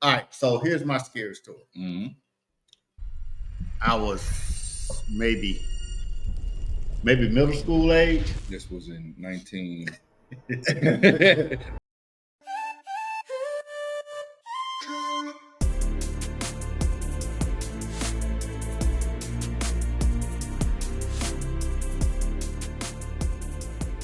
All right, so here's my scary story. Mm-hmm. I was maybe middle school age. This was in 19.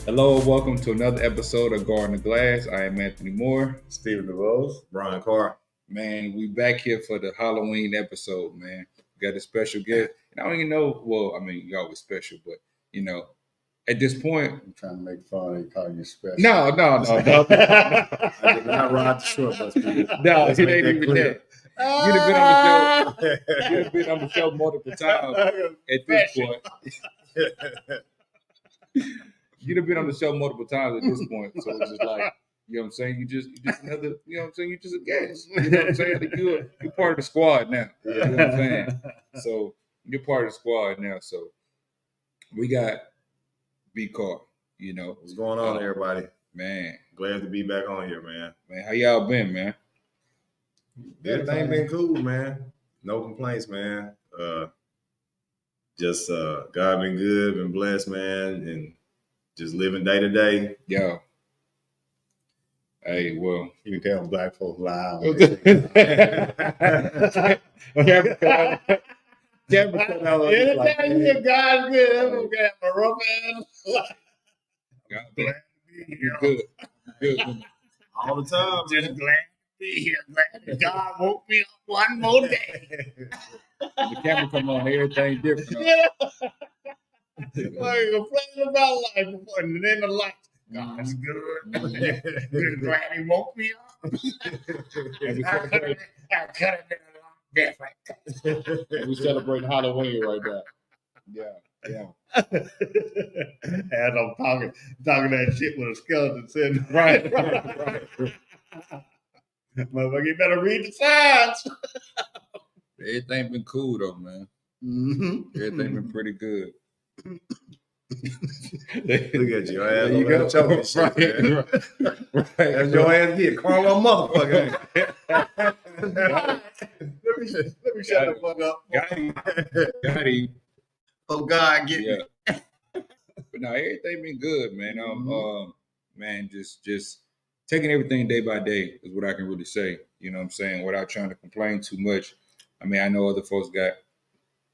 Hello, welcome to another episode of Garandaglass. I am Anthony Moore. Stephen DeRose. Brian Carr. Man, we back here for the Halloween episode, man. We got a special guest. And I don't even know, well, I mean, you're always special, but, you know, at this point. I'm trying to make fun of calling you special. No. I did not ride the short bus. No, it ain't even that. You'd have been on the show. You'd have been on the show multiple times at this point. You'd have been on the show multiple times at this point. So it's just like, you know what I'm saying? You just another, you know what I'm saying? You just a guest. You know what I'm saying? Like you're part of the squad now. You know what I'm saying? So you're part of the squad now. So we got B-Car, you know. What's going on, everybody? Man. Glad to be back on here, man. Man, how y'all been, man? Everything been cool, man. No complaints, man. Just God been good, been blessed, man, and just living day to day. Yo. Hey, well. You can tell black folks lie. Anytime you hear God's good, I'm going to have a rough ass. Good. All the time. Just glad to be here. Glad that God woke me up one more day. The camera come on, everything different. Yeah. Like complaining about life before, and then the lights. God's good. Good, glad he woke me up. I could have been a lot different. We celebrating Halloween right now. Yeah. As I'm talking that shit with a skeleton sitting. Right. Motherfucker, you better read the signs. Everything been cool though, man. Mm-hmm. Everything been pretty good. Look at you. There you go. Right. That's your ass get. Call on motherfucker. Let me shut the fuck up. Got him. Oh God, get me. But no, everything been good, man. Man, just taking everything day by day is what I can really say. You know what I'm saying? Without trying to complain too much. I mean, I know other folks got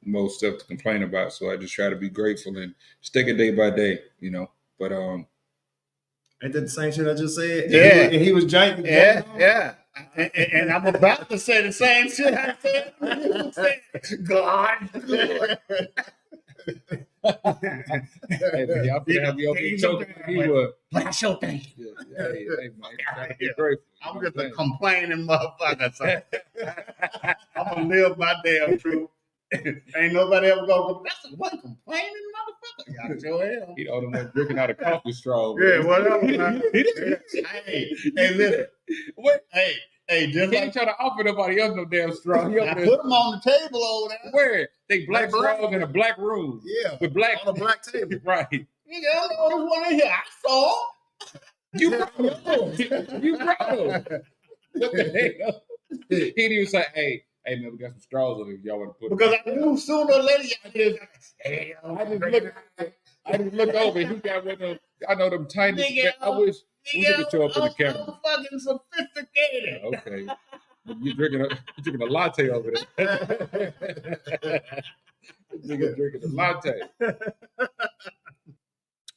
most stuff to complain about, so I just try to be grateful and just take it day by day, you know. But ain't that the same shit I just said? Yeah, and he was janking. Yeah. And I'm about to say the same shit I said. God. Hey, man, y'all finna have me over here choking like he was. But I sure thank you. Hey, man, try to be grateful. I'm just a complaining motherfucker. So I'm gonna live my damn truth. Ain't nobody ever gonna go. That's one complaining motherfucker. Y'all sure am. He the only one drinking out of coffee straw. Yeah, whatever. Hey, listen. What? Hey, just he like ain't trying to offer nobody else no damn straw. He I put them on the table over there. Where? They black straws in a black room. Yeah, with black on a black table. Right. Nigga, I don't know there's one in here. I saw. You brought them. You brought them. What the hell? He didn't even say, hey man, we got some straws over here. Y'all want to put because them? I knew sooner or later y'all just hey, I just looked over. He got one of them. I know them tiny. Nigga, I wish we could show up in the camera. I'm fucking sophisticated. Okay. You're drinking a latte over there. Nigga drinking a latte.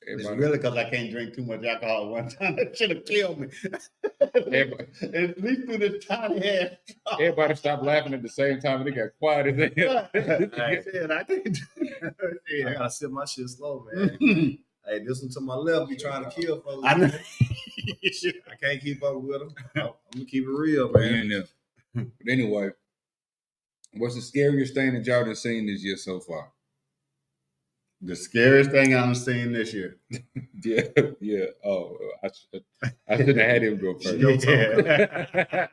It's really because I can't drink too much alcohol at one time. That should have killed me. At least through this tiny ass. Everybody stopped laughing at the same time and they got quiet as hell. I gotta sip my shit slow, man. Hey, this one to my left be trying to kill folks. I can't keep up with them. I'm gonna keep it real, man. But anyway, what's the scariest thing that y'all done seen this year so far? The scariest thing I've seen this year. Yeah. Oh, I shouldn't have had him go first. Yeah.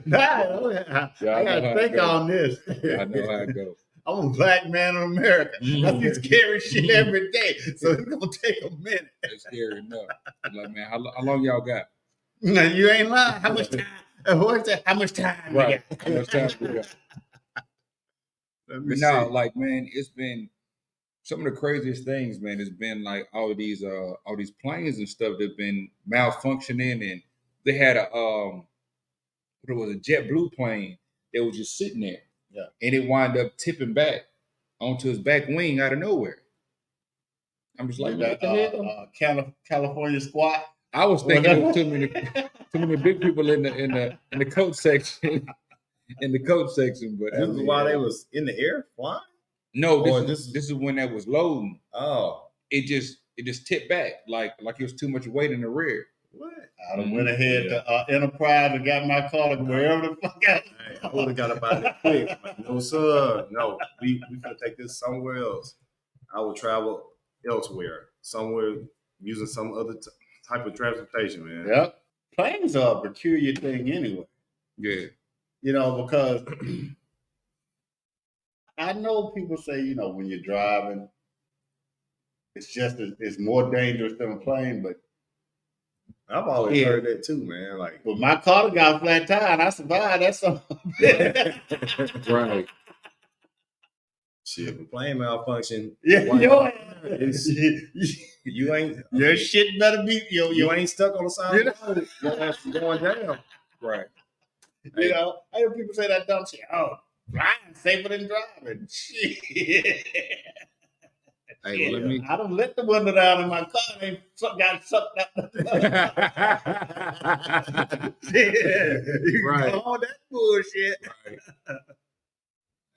I gotta think on this. I know how it goes. I'm a black man in America. I see scary shit every day, so it's gonna take a minute. It's scary enough. Like, man, how long y'all got? No, you ain't lying. How much time? What's that? How much time we got? How much time we got? Let me But see. no, like, man, it's been some of the craziest things, man. It's been like all these planes and stuff that've been malfunctioning, and they had it was a JetBlue plane that was just sitting there, Yeah. and it wound up tipping back onto his back wing out of nowhere. I'm just like, what the hell? California squat. I was thinking it was too many big people in the coach section, in the coach section. But This is why they was in the air flying. no, this is when that was loading. Oh, It just tipped back like it was too much weight in the rear. what? I done went ahead to Enterprise and got my car to wherever the fuck I Hey, I would have got up out of there quick. Like, no, sir. No, we could take this somewhere else. I would travel elsewhere, somewhere using some other type of transportation, man. Yep. Planes are a peculiar thing anyway. Yeah. You know, because I know people say, you know, when you're driving, it's more dangerous than a plane, but I've always heard that too, man. Like, but my car got a flat tire and I survived. That's something. Right. shit, the plane malfunction. Yeah, You ain't your shit better be you ain't stuck on the side of the road. Your ass is going down. Right. You know, I hear people say that dumb shit. Oh, flying safer than driving. Shit. Hey, well, I done let the window down in my car and got sucked up. Right. All that bullshit. Right.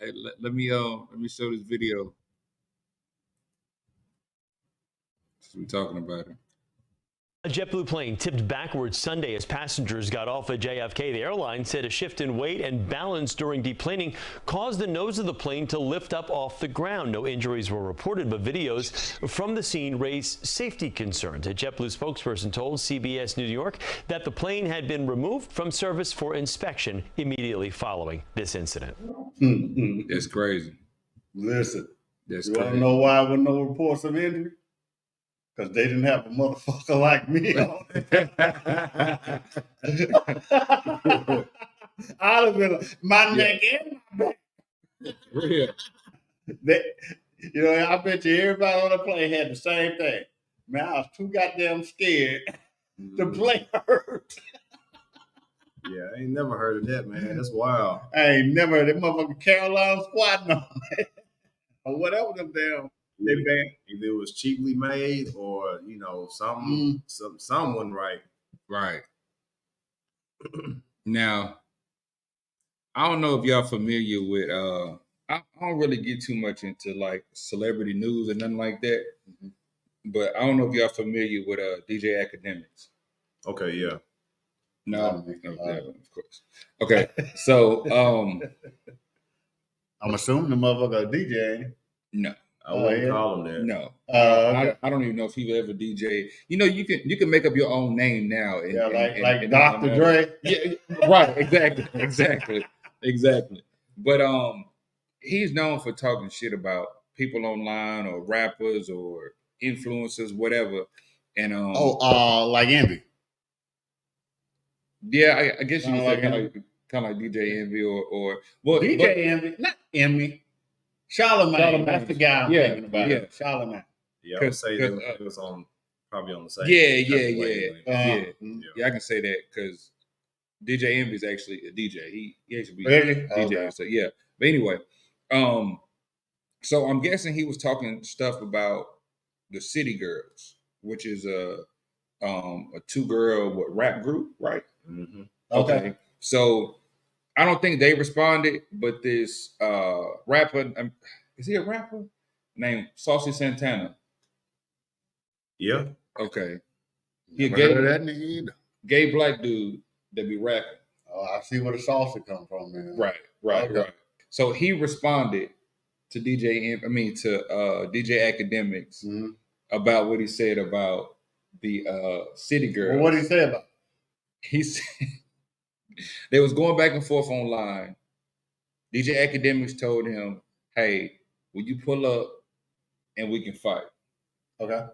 Hey, let me show this video. We're talking about it. A JetBlue plane tipped backwards Sunday as passengers got off at JFK. The airline said a shift in weight and balance during deplaning caused the nose of the plane to lift up off the ground. No injuries were reported, but videos from the scene raised safety concerns. A JetBlue spokesperson told CBS New York that the plane had been removed from service for inspection immediately following this incident. That's crazy. Listen, That's you crazy. want to know why there were no reports of injury? Because they didn't have a motherfucker like me on it. I'd have been my neck and my back. Real. You know, I bet you everybody on the plane had the same thing. Man, I was too goddamn scared to play hurt. Yeah, I ain't never heard of that, man. That's wild. I ain't never heard that motherfucker Carolina squatting on it. Or whatever them damn. They banned. Either it was cheaply made or, you know, something wasn't right. Right. Now, I don't know if y'all familiar with I don't really get too much into like celebrity news or nothing like that. But I don't know if y'all familiar with DJ Akademiks. Okay, yeah. No, of course. Okay. So I'm assuming the motherfucker a DJ, ain't he? No. I wouldn't call him that. No. Okay. I don't even know if he ever DJ. You know, you can make up your own name now. And, like Dr. Dre. Yeah, right. Exactly. But he's known for talking shit about people online or rappers or influencers, whatever. And like Envy. Yeah, I guess you could say kind of like DJ Envy or DJ Envy, not Envy. Charlamagne. That's the guy I'm thinking about. Yeah, Charlamagne. Yeah, I would say it was probably on the same. Yeah. I can say that because DJ Envy is actually a DJ. He actually be DJ. Okay. So yeah. But anyway, so I'm guessing he was talking stuff about the City Girls, which is a 2-girl rap group, right? Mm-hmm. Okay. So I don't think they responded, but this rapper, is he a rapper? Named Saucy Santana. Yeah. Okay. He a gay black dude that be rapping. Oh, I see where the salsa come from, man. Right. So he responded to DJ Akademiks about what he said about the City Girls. Well, what did he say about it? He said they was going back and forth online. DJ Akademiks told him, "Hey, will you pull up and we can fight?" Okay.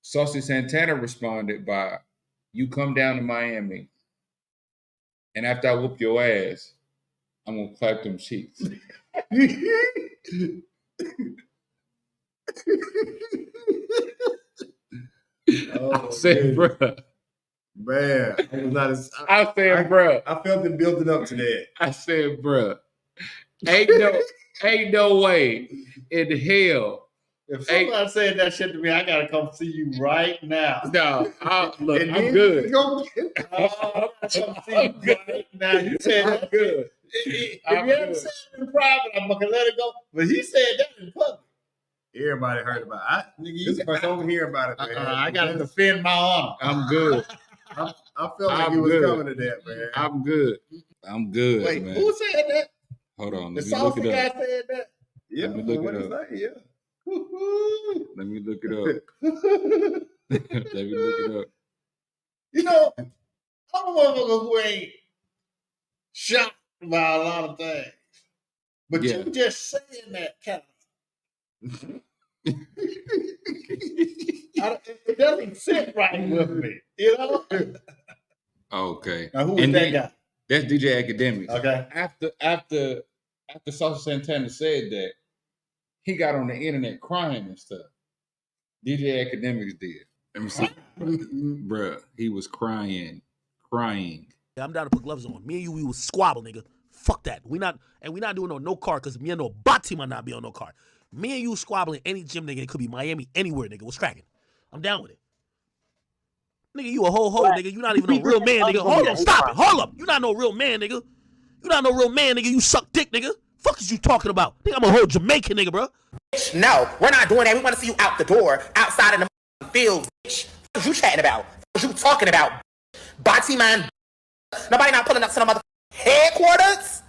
Saucy Santana responded by, "You come down to Miami And after I whoop your ass, I'm gonna clap them cheeks. I said, bruh. Man, I was not as. I said, bruh. I felt it building up to that. I said, bruh. Ain't no way in hell. If somebody said that shit to me, I gotta come see you right now. No, look, And I'm then good. you go- I gotta come see you right now. You said I'm that good. If I'm you ever good. said it in private, I'm gonna let it go. But he said that in public. Everybody heard about it. This is the first time I'm hearing about it, man. I gotta defend my honor. I'm good. I felt like I'm it was good. coming to that, man. I'm good. I'm good, Wait, man. who said that? Hold on. The Let me look Saucy it guy up. said that? Yeah, Let me look what it is up. that? Yeah. Let me look it up. Let me look it up. You know, I'm a motherfucker who ain't shocked by a lot of things. But Yeah. you just saying that kind of it doesn't sit right with me, you know? Okay. Now, who is And that then- guy? That's DJ Akademiks. Okay. After Saucy Santana said that, he got on the internet crying and stuff. DJ Akademiks did. Let me see. Bruh, he was crying. I'm down to put gloves on. Me and you, we was squabble, nigga. Fuck that. We not doing no car because me and no bot team might not be on no car. Me and you squabbling any gym, nigga. It could be Miami, anywhere, nigga. What's cracking? I'm down with it. Nigga, you a whole hoe, nigga. You not even no real man, nigga. Hold on, stop it. Hold up. You not no real man, nigga. You not no real man, nigga. You suck dick, nigga. Fuck is you talking about? Nigga, I'm a whole Jamaican, nigga, bro. No, we're not doing that. We want to see you out the door, outside in the field, bitch. What you chatting about? What you talking about? Body man. Nobody not pulling up to the mother headquarters.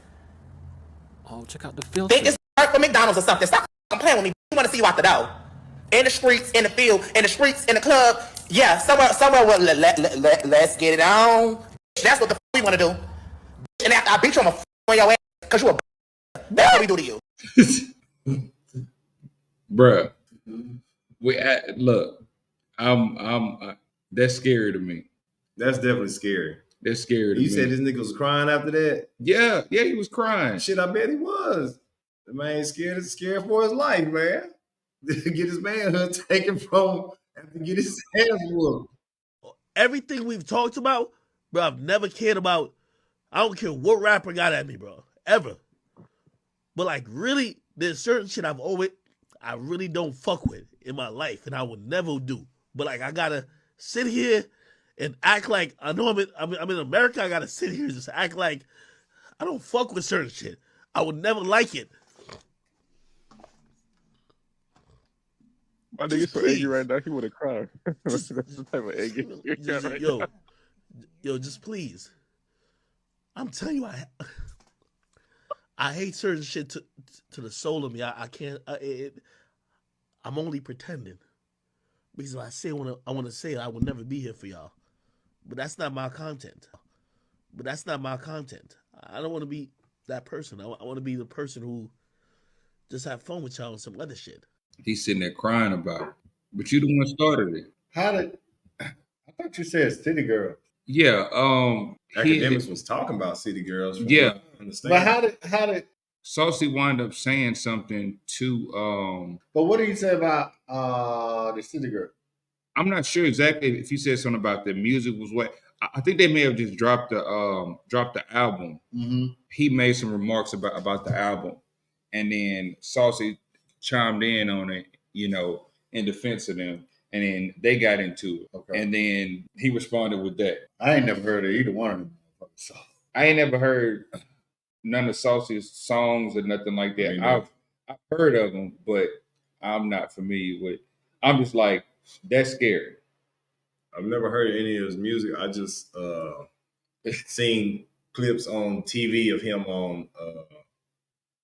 Oh, check out the filter. Think it's work for McDonald's or something. Stop playing with me. We want to see you out the door. In the streets, in the field, in the streets, in the club. Yeah, somewhere. Well, let's get it on. That's what the we want to do. And after I beat you, I'm on your ass because you a. That's what we do to you. Bruh. Look, that's scary to me. That's definitely scary. That's scary to me. You said this nigga was crying after that? Yeah, he was crying. Shit, I bet he was. The man scared for his life, man. Get his manhood taken from him and get his ass whooped. Everything we've talked about, bro, I've never cared about. I don't care what rapper got at me, bro. Ever. But like really, there's certain shit I really don't fuck with in my life, and I would never do. But like I gotta sit here and act like I know I'm in America. I gotta sit here and just act like I don't fuck with certain shit. I would never like it. My nigga's so angry right now, he would have cried. That's the type of anger. Yo, just please. I'm telling you, I hate certain shit to the soul of me. I can't. I'm only pretending because if I say what I want to say, I will never be here for y'all. But that's not my content. I don't want to be that person. I want to be the person who just have fun with y'all and some other shit. He's sitting there crying about it. But you the one started it. I thought you said City Girl. Yeah. Akademiks was talking about City Girls. Yeah. But how did Saucy wind up saying something to But what did he say about the City Girl? I'm not sure exactly if he said something about the music was what. I think they may have just dropped the album. Mm-hmm. He made some remarks about the album, and then Saucy chimed in on it, in defense of them, and then they got into it. Okay. And then he responded with that. I ain't never heard of either one of them. So. I ain't never heard none of Saucy's songs or nothing like that. I've heard of them, but I'm not familiar with. I'm just like, that's scary. I've never heard any of his music. I just seen clips on TV of him on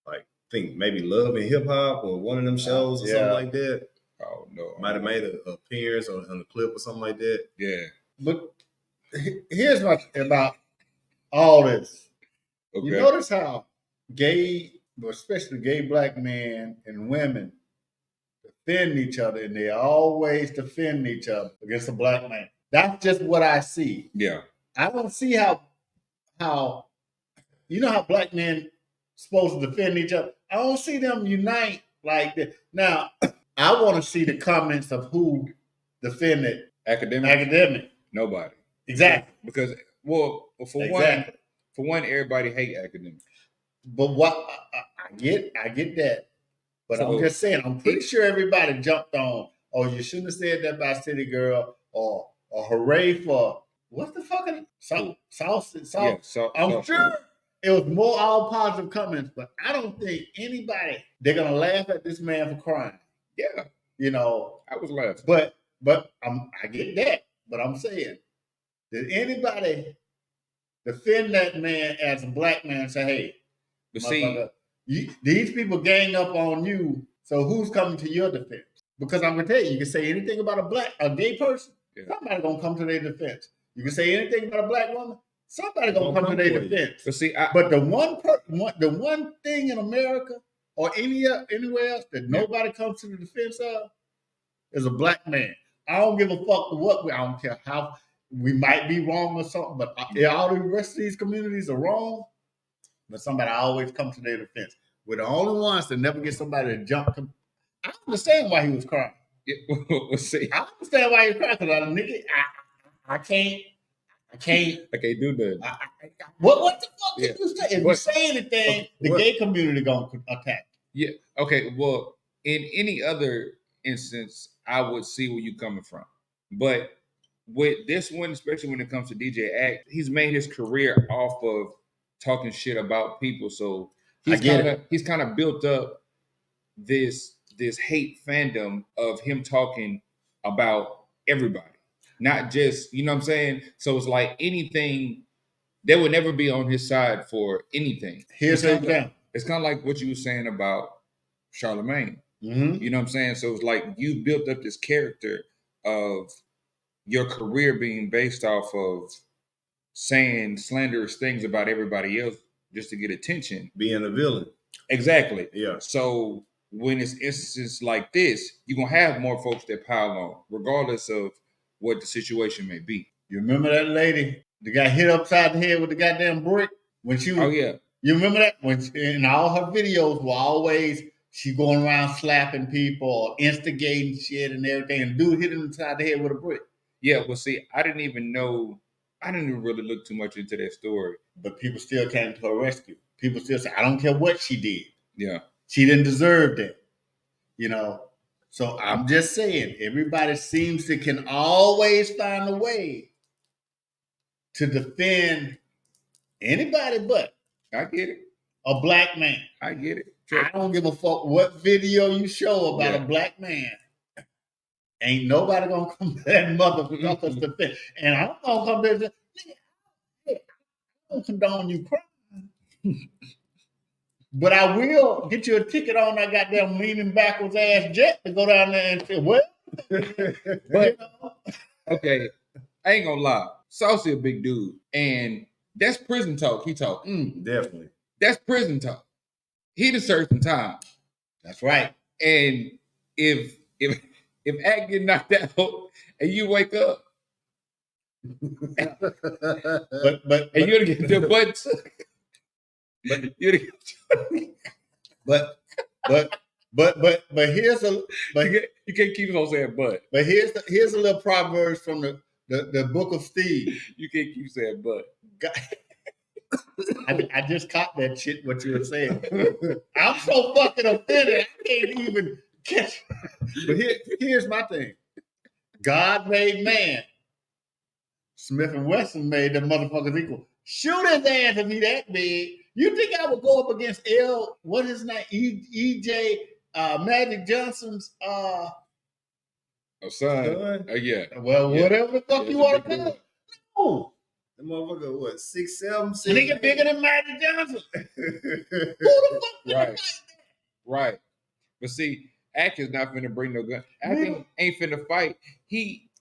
I think maybe Love and Hip Hop or one of them shows or something like that. Oh no. Might have made an appearance on the clip or something like that. Yeah. But here's my about all this. Okay. You notice how gay, especially gay black men and women, defend each other, and they always defend each other against a black man. That's just what I see. Yeah. I don't see how how black men supposed to defend each other. I don't see them unite like that. Now, I want to see the comments of who defended academic. Nobody. Exactly. Because for one, everybody hate academics. But what I get that. But I'm just saying, I'm pretty sure everybody jumped on, oh, you shouldn't have said that about City Girl, or hooray for what the fuck is Saucy. I'm sure it was more all positive comments, but I don't think they're gonna laugh at this man for crying. Yeah. I was laughing. But I get that. But I'm saying, did anybody defend that man as a black man and say, hey, but see, these people gang up on you, so who's coming to your defense? Because I'm gonna tell you, you can say anything about a gay person, somebody gonna come to their defense. You can say anything about a black woman, somebody gonna come to their defense. But see, the one thing in America or anywhere else that nobody comes to the defense of is a black man. I don't give a fuck what I don't care how we might be wrong or something, but all the rest of these communities are wrong. But somebody always comes to their defense. We're the only ones that never get somebody to jump. I understand why he was crying. Yeah, we'll see. I understand why he was crying because I can't do that. What the fuck can you say? If you say anything, the gay community gonna attack. Yeah. Okay. Well, in any other instance, I would see where you're coming from, but with this one, especially when it comes to DJ Act, he's made his career off of talking shit about people, so he's kind of built up this hate fandom of him talking about everybody, not just, you know what I'm saying? So it's like anything, they would never be on his side for anything. Here's an example. It's kind of like what you were saying about Charlemagne. Mm-hmm. You know what I'm saying? So it's like you built up this character of your career being based off of saying slanderous things about everybody else just to get attention. Being a villain. Exactly. Yeah. So when it's instances like this, you're going to have more folks that pile on, regardless of what the situation may be. You remember that lady that got hit upside the head with the goddamn brick? When she was, oh, yeah. You remember that? When in all her videos were always, she going around slapping people or instigating shit and everything, and dude hit him upside the head with a brick. Yeah, well, see, I didn't even really look too much into that story. But people still came to her rescue. People still say, I don't care what she did. Yeah. She didn't deserve that. So I'm just saying, everybody seems to can always find a way to defend anybody but. I get it. A black man. I get it. I don't give a fuck what video you show about a black man. Ain't nobody gonna come to that motherfucker's defense. And I'm gonna come there and say, I don't condone you crying. But I will get you a ticket on that goddamn leaning backwards ass jet to go down there and say, well. But, okay, I ain't gonna lie. Saucy a big dude. And that's prison talk he talking. Definitely. That's prison talk. He deserves some time. That's right. And if Act get knocked out and you wake up, but and you're gonna get your butt but here's you can't keep on saying but. But here's a little proverbs from the book of Steve. You can't keep saying but. I just caught that shit what you were saying. I'm so fucking offended. I can't even catch. But here's my thing. God made man. Smith and Wesson made them motherfuckers equal. Shoot his ass if he that big. You think I would go up against what is his name? EJ Magic Johnson's son? Yeah. Well, whatever the fuck you want to call it. No. The motherfucker, what, 6'7", 6'8"? Nigga bigger than Magic Johnson. Who the fuck right. Right. But see, Ack is not finna bring no gun. Ack ain't finna fight.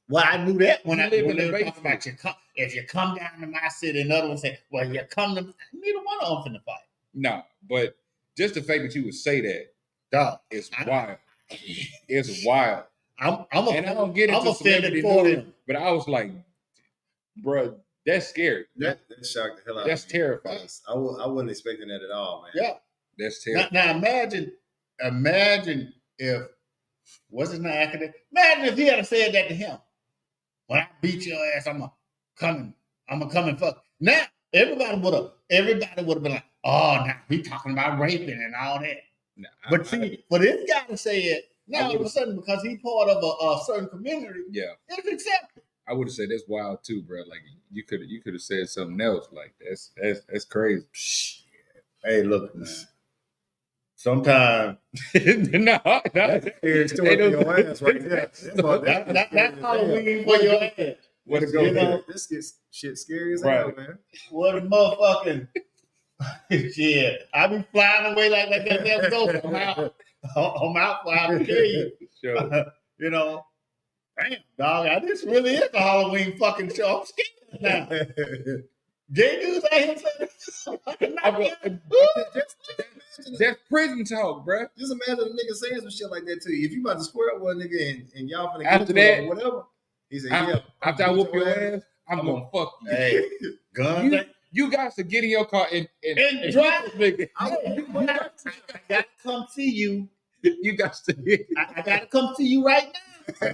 Well, I knew that when they were the talking about if you come down to my city, another one said, well, you come to neither one of them finna fight. No, but just the fact that you would say that, dog, it's wild. It's wild. I don't get it. I'm offended for him. But I was like, bruh, That's scary. That shocked the hell out That's of me. terrifying. I wasn't expecting that at all, man. Yeah. That's terrifying. Now imagine if what's his name? Academics. Imagine if he had said that to him. When I beat your ass, I'm gonna come and fuck. Now everybody would have been like, oh, now he talking about raping and all that. Nah, But for this guy to say it now all of a sudden because he's part of a certain community, it's accepted. I would have said that's wild too, bro. Like you could have said something else. Like that's crazy. Hey, look, man. Sometimes no, That's a story for your ass right there. That's Halloween for your ass. What to go? This gets shit scary as hell, man. What a motherfucking shit! I be flying away like that goddamn ghost. I'm out for I kill you. Sure. You know, damn dog. This really is a Halloween fucking show. I'm scared now. Gay dudes out here saying that's prison talk, bro. Just imagine a nigga saying some shit like that to you. If you about to square up with a nigga and y'all finna after get that or whatever, he said, after I whoop your ass, I'm gonna fuck you. Hey, gun. You guys to get in your car and drive. Nigga. I gotta come see you. You got to. I gotta come see you right now.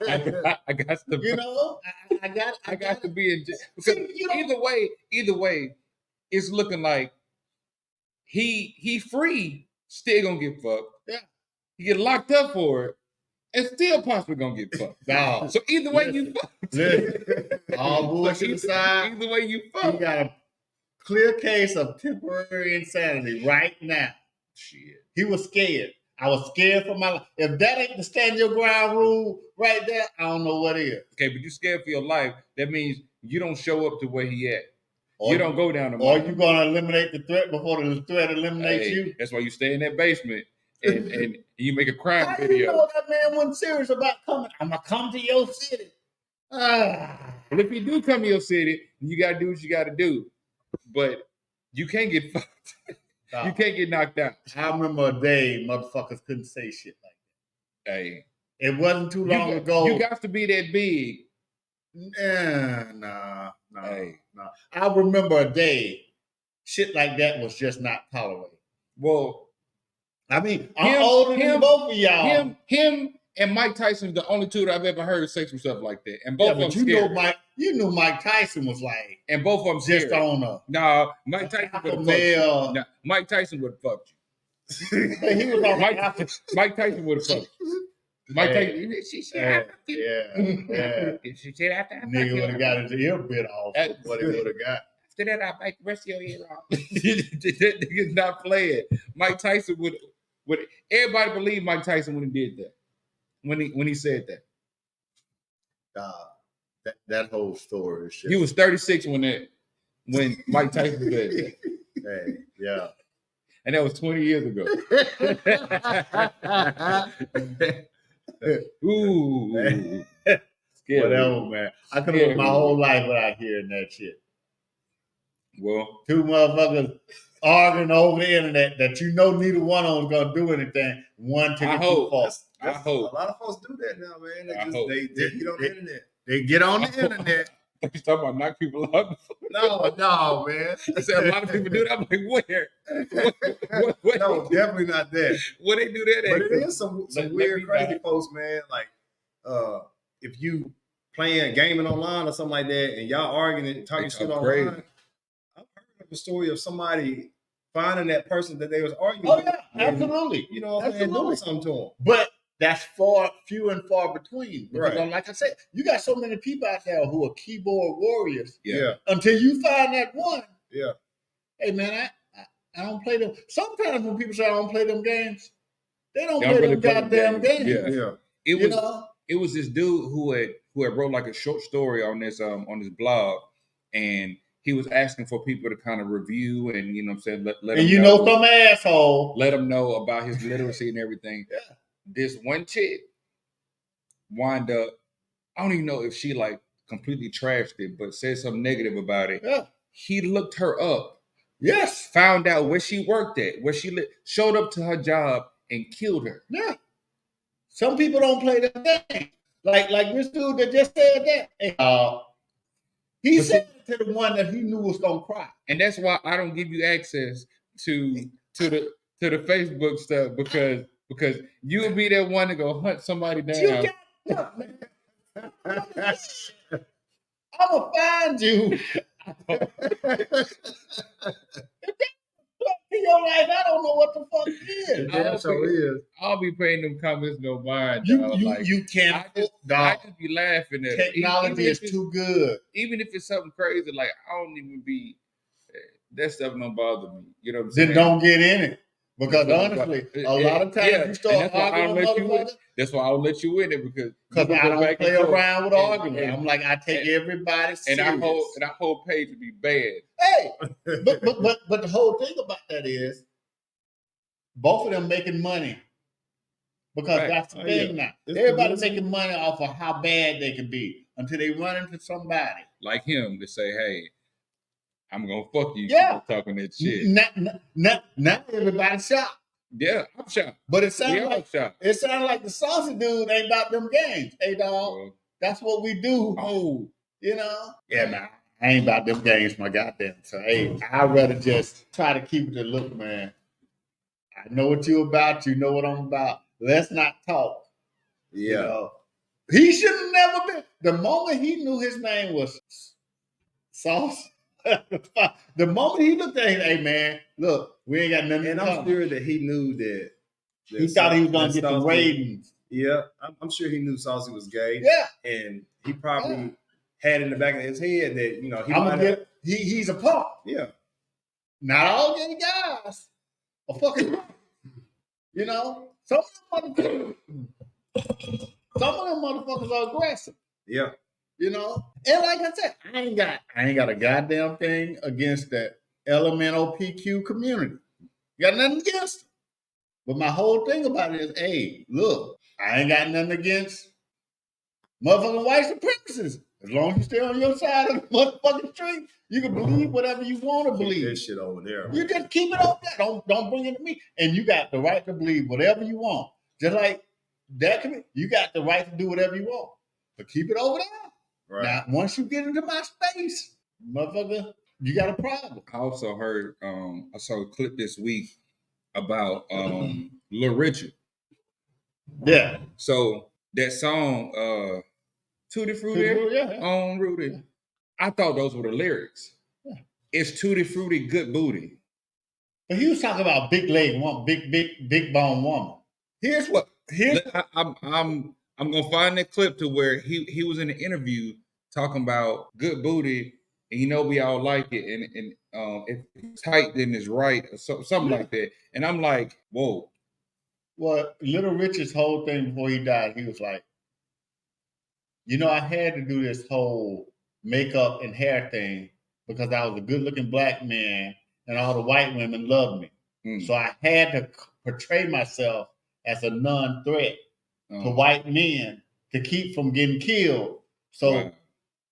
I got to. You know, I got to be in jail. Because either way, it's looking like he free, still gonna get fucked. Yeah. He get locked up for it, and still possibly gonna get fucked. No. So either way you fucked. All bullshit aside. Either way you fucked. He got a clear case of temporary insanity right now. Shit. He was scared. I was scared for my life. If that ain't the stand your ground rule right there, I don't know what is. Okay, but you scared for your life. That means you don't show up to where he at. You don't go down the Or you're gonna eliminate the threat before the threat eliminates you. That's why you stay in that basement and you make a crime How video. You know that man wasn't serious about coming. I'm gonna come to your city. Well, if you do come to your city, you gotta do what you gotta do. But you can't get fucked. You can't get knocked out. I remember a day motherfuckers couldn't say shit like that. Hey. It wasn't too long ago. You got to be that big. Nah. I remember a day shit like that was just not tolerated. Well, I mean, I'm older than both of y'all. Him and Mike Tyson's the only two that I've ever heard say some stuff like that. And both of them scared. You knew Mike Tyson was like, and both of them just scared. on a Mike Tyson would have fucked you. No, Mike Tyson would have fucked you. He was on Mike Tyson would have fucked you. Mike Tyson. She said, She said after I nigga would have got his ear bit off. What he would have got. After that, I bite the rest of your ear off. That nigga's not playing. Mike Tyson would. Everybody believed Mike Tyson when he did that. When he said that. That whole story is shit. He was 36 when Mike Tyson said that. Hey, yeah. And that was 20 years ago. Ooh. Whatever, man. I could live my whole life without hearing that shit. Well, two motherfuckers arguing over the internet that neither one of them gonna do anything. One took it too far. I hope. A lot of folks do that now, man. They get on the internet. They get on the internet. You talking about knock people out? No, man. I said a lot of people do that. I'm like, where? No, definitely not that. Where they do that? But it is some weird, crazy folks, man. Like, if you playing gaming online or something like that, and y'all arguing and talking shit online, I've heard of a story of somebody finding that person that they was arguing. Oh yeah, absolutely. You know what I'm saying? Doing something to them. But that's few and far between. Because like I said, you got so many people out there who are keyboard warriors. Yeah. Until you find that one. Yeah. Hey man, I don't play them. Sometimes when people say I don't play them games, they don't play them goddamn games. Yeah. It was this dude who had wrote like a short story on this blog, and he was asking for people to kind of review and, you know what I'm saying, let and him know, some asshole. Let him know about his literacy and everything. Yeah. This one chick wind up, I don't even know if she like completely trashed it, but said something negative about it. Yeah. He looked her up. Yes. Found out where she worked at, where she showed up to her job and killed her. Yeah. Some people don't play the game. Like this dude that just said that. He said it to the one that he knew was gonna cry. And that's why I don't give you access to the Facebook stuff because you'll be that one to go hunt somebody down. You got man. I'm gonna find you. In your life, I don't know what the fuck it is. Yeah, so is. I'll be paying them comments no mind. You can't. I just be laughing at it. Technology is too good. Even if it's something crazy, like I don't even be. That stuff don't bother me. You know what I'm saying? Then don't get in it. Because honestly, a lot of times you start arguing with motherfuckers. That's why I'll let you in it because I don't play around with arguing. I'm like, I take everybody serious. And our whole page would be bad. Hey, but the whole thing about that is both of them making money. Because that's the thing now. Everybody's making money off of how bad they can be until they run into somebody. Like him to say, hey, I'm gonna fuck you. Yeah. Talking that shit. Now everybody's shocked. Yeah, I'm shocked. But it sounds like the Saucy dude ain't about them games. Hey dog, that's what we do. Oh, you know? Yeah, man. I ain't about them games, my goddamn. So hey, I'd rather just try to keep it to look, man. I know what you're about, you know what I'm about. Let's not talk. Yeah. You know? He should have never been. The moment he knew his name was Sauce, the moment he looked at him, hey man, look, we ain't got nothing. And I'm sure that he knew that he thought he was gonna get the ratings. Yeah, I'm sure he knew Saucy was gay. Yeah, and he probably had in the back of his head that he's a punk. Yeah, not all gay guys are fucking. You know, some of them motherfuckers are aggressive. Yeah. You know, and like I said, I ain't got a goddamn thing against the LMNOPQ community. Got nothing against them. But my whole thing about it is, hey, look, I ain't got nothing against motherfucking white supremacists. As long as you stay on your side of the motherfucking street, you can believe whatever you want to believe. That shit over there. You just keep it over there. Don't bring it to me. And you got the right to believe whatever you want. Just like that, you got the right to do whatever you want. But keep it over there. Right. Now, once you get into my space, motherfucker, you got a problem. I also heard, I saw a clip this week about Lil Richard. Yeah. So that song, Tutti Frutti on Rudy, yeah. I thought those were the lyrics. Yeah. It's Tutti Frutti, good booty. But he was talking about big leg woman, big bone woman. I'm gonna find that clip to where he was in an interview talking about good booty, and we all like it, and if it's tight then it's right, or something like that. And I'm like, whoa. Well, Little Richard's whole thing before he died, he was like, I had to do this whole makeup and hair thing because I was a good-looking black man and all the white women loved me. So I had to portray myself as a non-threat to white men to keep from getting killed. So,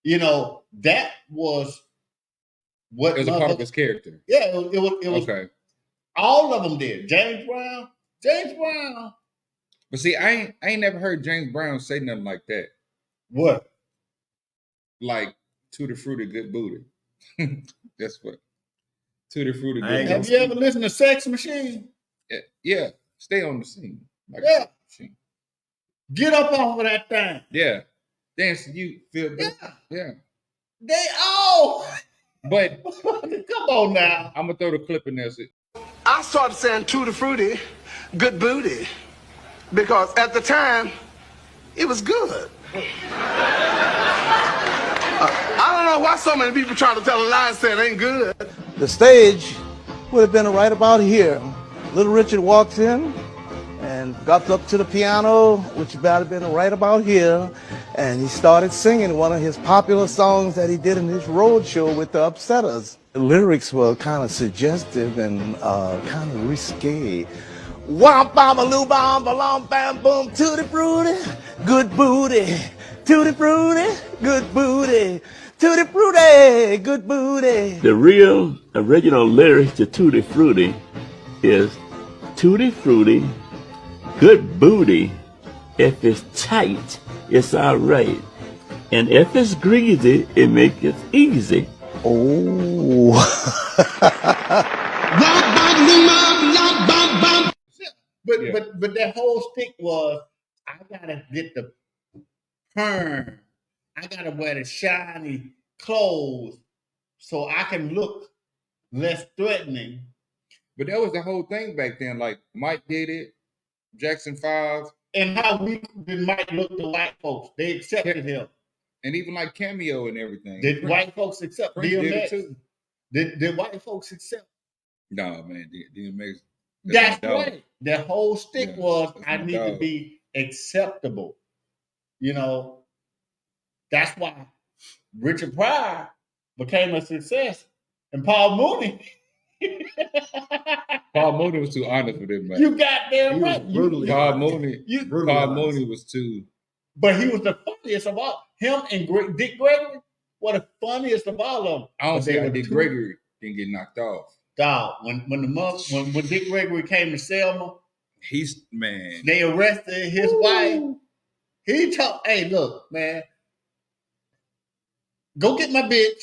that was what... It was a part of his character. Yeah, it was okay. All of them did. James Brown. But see, I ain't never heard James Brown say nothing like that. What? Like, Tutti Frutti, good booty. That's what. Tutti Frutti, good booty. Have you ever listened to Sex Machine? Yeah. Stay on the scene. Like machine. Get up off of that thing. Yeah. Dance, you feel better. Yeah. They all. But come on now. I'm gonna throw the clip in there. I started saying Tutti Frutti, good booty, because at the time it was good. I don't know why so many people trying to tell a lie and say it ain't good. The stage would have been right about here. Little Richard walks in and got up to the piano, which would have been right about here, and he started singing one of his popular songs that he did in his road show with the Upsetters. The lyrics were kind of suggestive and kind of risque. Womp bam a loo bam balom bam boom tutti frutti, good booty. Tutti frutti, good booty. Tutti frutti, good booty. The real original lyrics to Tutti Frutti is Tutti Frutti, good booty. If it's tight, it's all right. And if it's greasy, it makes it easy. Oh. But that whole stick was, I gotta get the perm. I gotta wear the shiny clothes so I can look less threatening. But that was the whole thing back then. Like Mike did it, Jackson 5. And how weak did Mike look to white folks? They accepted him. And even like Cameo and everything. Did white folks accept Prince did it DMX? too. Did white folks accept? No, man, DMX. That's right. The whole stick was, I need to dog. be acceptable. You know, that's why Richard Pryor became a success. And Paul Mooney. Paul Mooney was too honest with him, man. You got damn right. Paul Mooney was too. But he was the funniest of all. Him and Dick Gregory were the funniest of all of them. I don't see how Dick Gregory didn't get knocked off. Dog, when Dick Gregory came to Selma, they arrested his wife. He told, hey, look, man, go get my bitch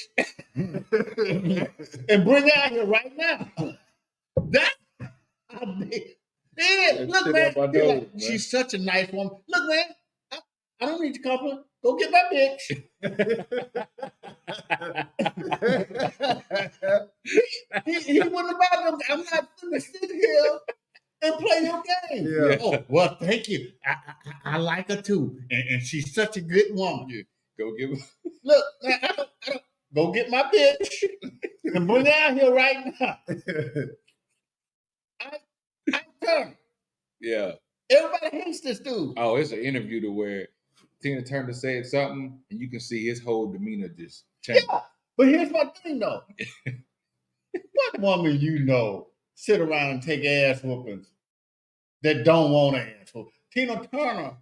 and bring her out here right now. That's how look, man, like, she's such a nice woman. Look, man, I don't need your company. Go get my bitch. he wouldn't about them. I'm not going to sit here and play your game. Yeah. Oh, well, thank you. I like her too. And she's such a good woman. Yeah. Go give her. Look, man, I don't, go get my bitch and bring her out here right now. I turn. Yeah. Everybody hates this dude. Oh, it's an interview to where Tina Turner said something, and you can see his whole demeanor just change. Yeah, but here's my thing, though. What woman you know sit around and take ass whoopings that don't want an ass whooping? Tina Turner,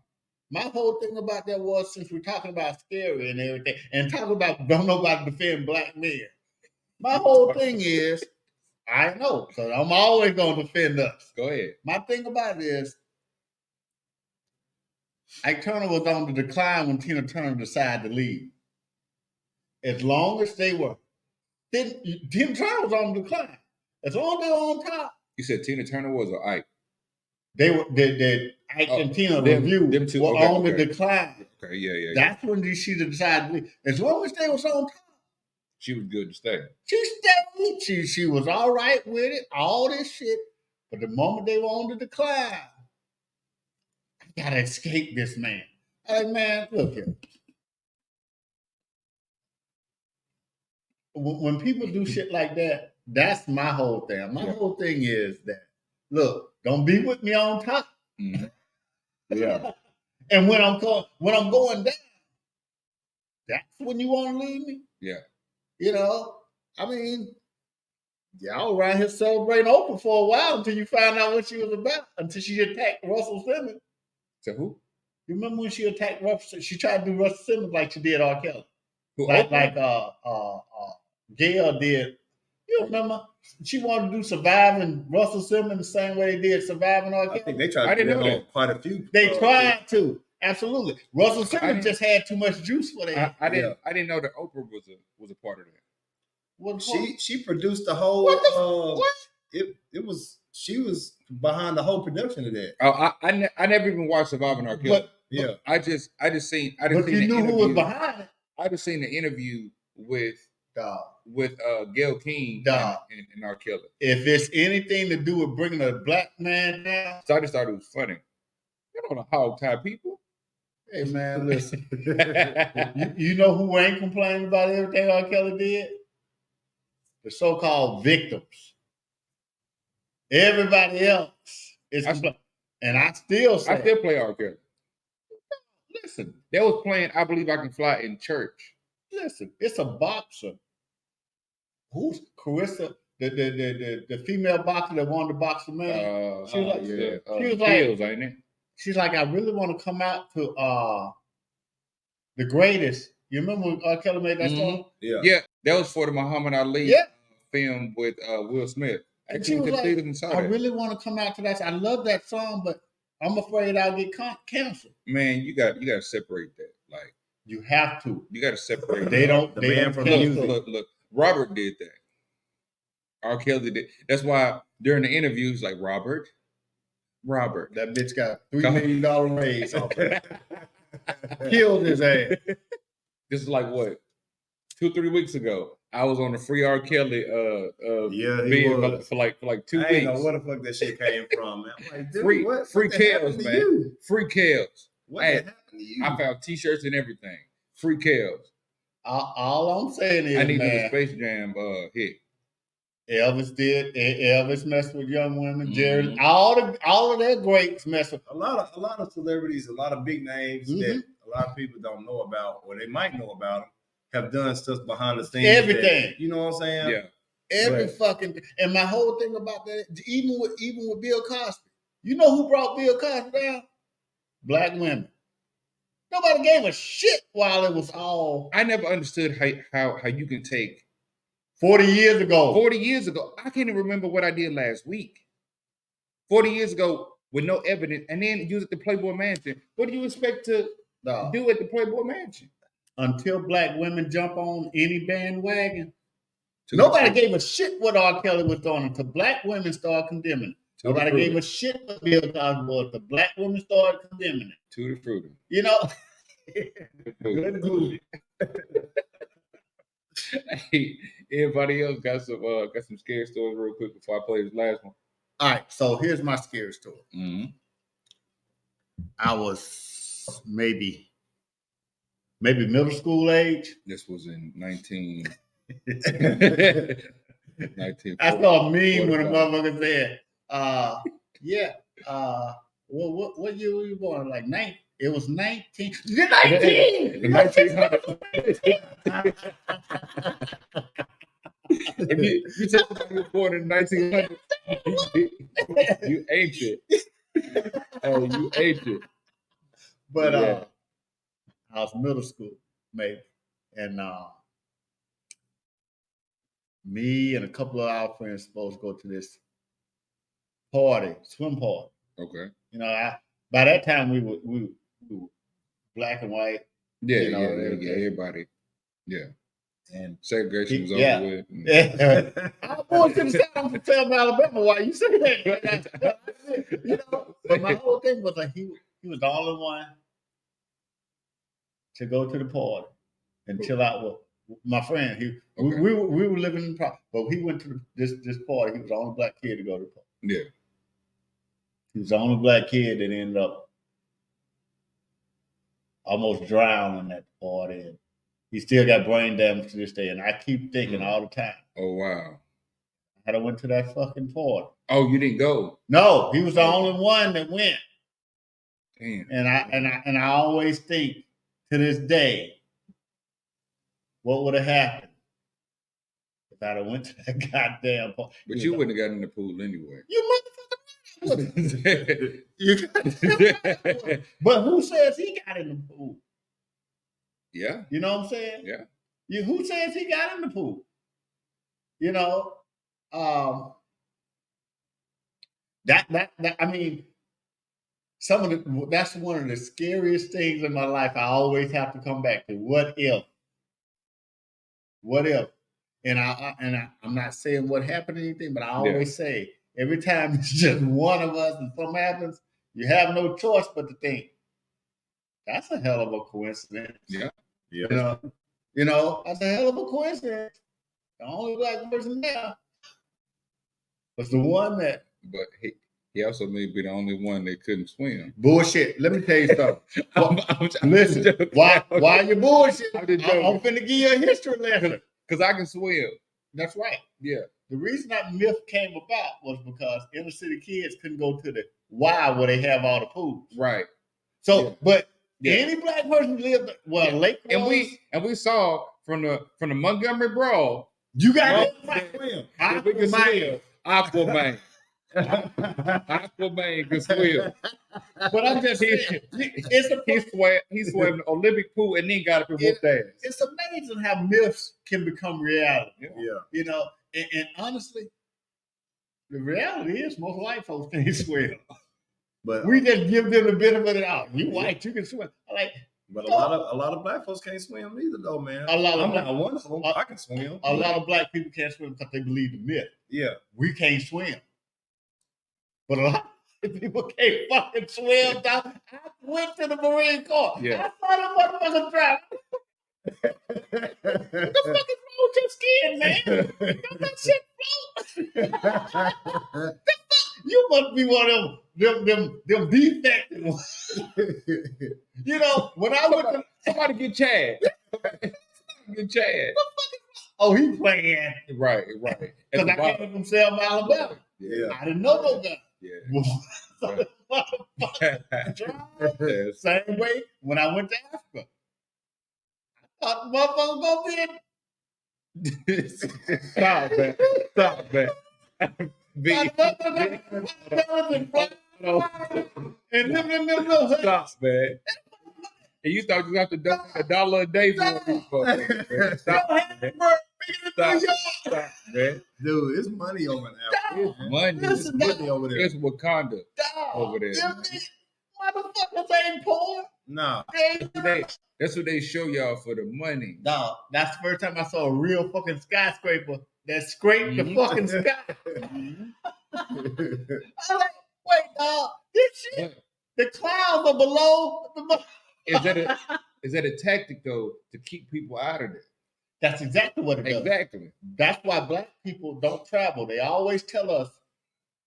my whole thing about that was, since we're talking about scary and everything, and talking about don't nobody defend black men, my whole thing is, I know, because I'm always going to defend us. Go ahead. My thing about it is, Ike Turner was on the decline when Tina Turner decided to leave. As long as they were, Tina Turner was on the decline. As long as they were on top. You said Tina Turner was or Ike? They were Ike and Tina review them two, were on the decline. Okay, yeah. That's when she decided to leave. As long as they was on top. She was good to stay. She stayed. She was all right with it, all this shit. But the moment they were on the decline, I gotta escape this man. Like, man, look here. When people do shit like that, that's my whole thing. My whole thing is that, look, don't be with me on top. Mm-hmm. Yeah. And when I'm going down, that's when you want to leave me. Yeah. You know, I mean, y'all around here celebrating Oprah for a while until you find out what she was about, until she attacked Russell Simmons. So who? You remember when she attacked Russell? She tried to do Russell Simmons like she did R. Kelly. Who, like Gail did. You remember? She wanted to do Surviving Russell Simmons the same way they did Surviving R. Kelly. I think they tried to do that on quite a few. They tried to. Absolutely. Russell Simmons just had too much juice for that. I didn't know that Oprah was a part of that. She produced the whole. What? She was behind the whole production of that. Oh, I never even watched Surviving R. Kelly. But I just seen. But you knew who was behind it. I just seen the interview with Gail King and R. Kelly. If it's anything to do with bringing a black man down, so I just thought it was funny. You don't want to hog tie people. Hey man, listen. you know who ain't complaining about everything R. Kelly did? The so-called victims. Everybody else is complaining. And I still play R. Kelly. Listen, they was playing I Believe I Can Fly in church. Listen, it's a boxer. Who's Carissa? The female boxer that won the boxer man. She was like, Hills, ain't it? She's like, I really want to come out to The Greatest. You remember when R. Kelly made that song? Yeah, that was for the Muhammad Ali film with Will Smith. And she was like, I really want to come out to that. I love that song, but I'm afraid I'll get canceled. Man, you got to separate that. Like, You have to. You got to separate. They don't. The They man don't from tell the you. music. Look. Robert did that. R. Kelly did. That's why during the interviews, like Robert. That bitch got $3 million raise off it. Killed his ass. This is like what 2-3 weeks ago. I was on the free R. Kelly Yeah, he bid was. for like 2 I weeks. ain't know where the fuck that shit came from, man. I'm like, dude, free what free the hell Kels, happened to man. you? Free Kels. What Hey, happened to you? I found T-shirts and everything. Free Kels. All I'm saying is, I need man, a Space Jam hit. Elvis did. Elvis messed with young women. Jerry, all of their greats mess with a lot of celebrities, a lot of big names that a lot of people don't know about, or they might know about them, have done stuff behind the scenes. Everything. You know what I'm saying? Yeah. Every fucking. And my whole thing about that, even with Bill Cosby, you know who brought Bill Cosby down? Black women. Nobody gave a shit while it was all. I never understood how you can take 40 years ago. 40 years ago. I can't even remember what I did last week. 40 years ago with no evidence, and then use it at the Playboy Mansion. What do you expect to do at the Playboy Mansion? Until black women jump on any bandwagon. Nobody gave a shit what R. Kelly was doing until black women started condemning it. Nobody gave a shit what Bill Cosby was until black women started condemning it. Tutti Frutti. You know? Good movie. Hey, everybody else got some scary stories real quick before I play this last one. All right, so here's my scary story. Mm-hmm. I was maybe middle school age. This was in 19. I saw a meme when a motherfucker said, what year were you born? Like 9. It was 19. 19! The 1900s. If you tell somebody you were born in 1900, you ancient. Oh, you ancient. But I was middle school, maybe. And me and a couple of our friends supposed to go to this party, swim party. Okay. You know, by that time we were black and white. Yeah, you know, everybody. Yeah. And segregation was over with. I'm going to the South. I'm from Selma, Alabama. Why you say that? You know, but my whole thing was like he was the only one to go to the party and chill out with my friend. We were living in the park, but he went to this party. He was the only black kid to go to the party. Yeah. He was the only black kid that ended up almost drowning at the party. And he still got brain damage to this day. And I keep thinking all the time. Oh, wow. I went to that fucking party. Oh, you didn't go? No, he was the only one that went. Damn. And I always think to this day, what would have happened if I'd have went to that goddamn party? But you wouldn't have got in the pool anyway. You motherfucker. But who says he got in the pool? Yeah. You know what I'm saying? Yeah. Who says he got in the pool? You know, that I mean, that's one of the scariest things in my life. I always have to come back to what if? What if? And I'm not saying what happened or anything, but I always say every time it's just one of us and something happens, you have no choice but to think that's a hell of a coincidence. Yeah. You know, that's a hell of a coincidence. The only black person there was the one that. But he also may be the only one that couldn't swim. Bullshit. Let me tell you something. Listen, why you bullshit? I'm finna give you a history lesson. Because I can swim. That's right. Yeah. The reason that myth came about was because inner city kids couldn't go to the Y where they have all the pools. Right. So, but any black person lived Lake Rose, and we saw from the Montgomery Brawl. You got Aquaman. Aquaman. Aquaman can swim. But I'm just saying, he swam in the Olympic pool and then got up and whooped ass. It's amazing how myths can become reality. Yeah. You know, and honestly, the reality is most white folks can't swim. But we just give them the benefit of the doubt. You white, you can swim. Like But a lot of black folks can't swim either, though, man. A lot of I'm black- not one of them. I can swim. A lot of black people can't swim because they believe the myth. Yeah. We can't swim. But a lot of people can't fucking swim, dog. I went to the Marine Corps. Yeah. I saw the motherfuckers drown. What the fuck is wrong with your skin, man? Don't that shit float? You must be one of them defective ones. You know, when I went to Somebody get Chad. Get Chad. oh, he playing. Right. Because I came from Selma, Alabama. Yeah. I didn't know no gun. Yeah. So the motherfucker drive. Same way when I went to Africa. I thought the motherfucker gonna be in. Stop, man. Stop, man. Stop, man. And you thought you got to donate $1 a day for these folks, man. Stop, man. Stop, man. Dude, it's money over there. It's money. It's money over there. It's Wakanda over there. Motherfuckers ain't poor. Nah. That's what they show y'all for the money. Dog, that's the first time I saw a real fucking skyscraper that scraped the fucking sky. I'm like, wait, dog, this shit, the clouds are below the. Is that a tactic though to keep people out of there? That's exactly what it does. Exactly. That's why black people don't travel. They always tell us,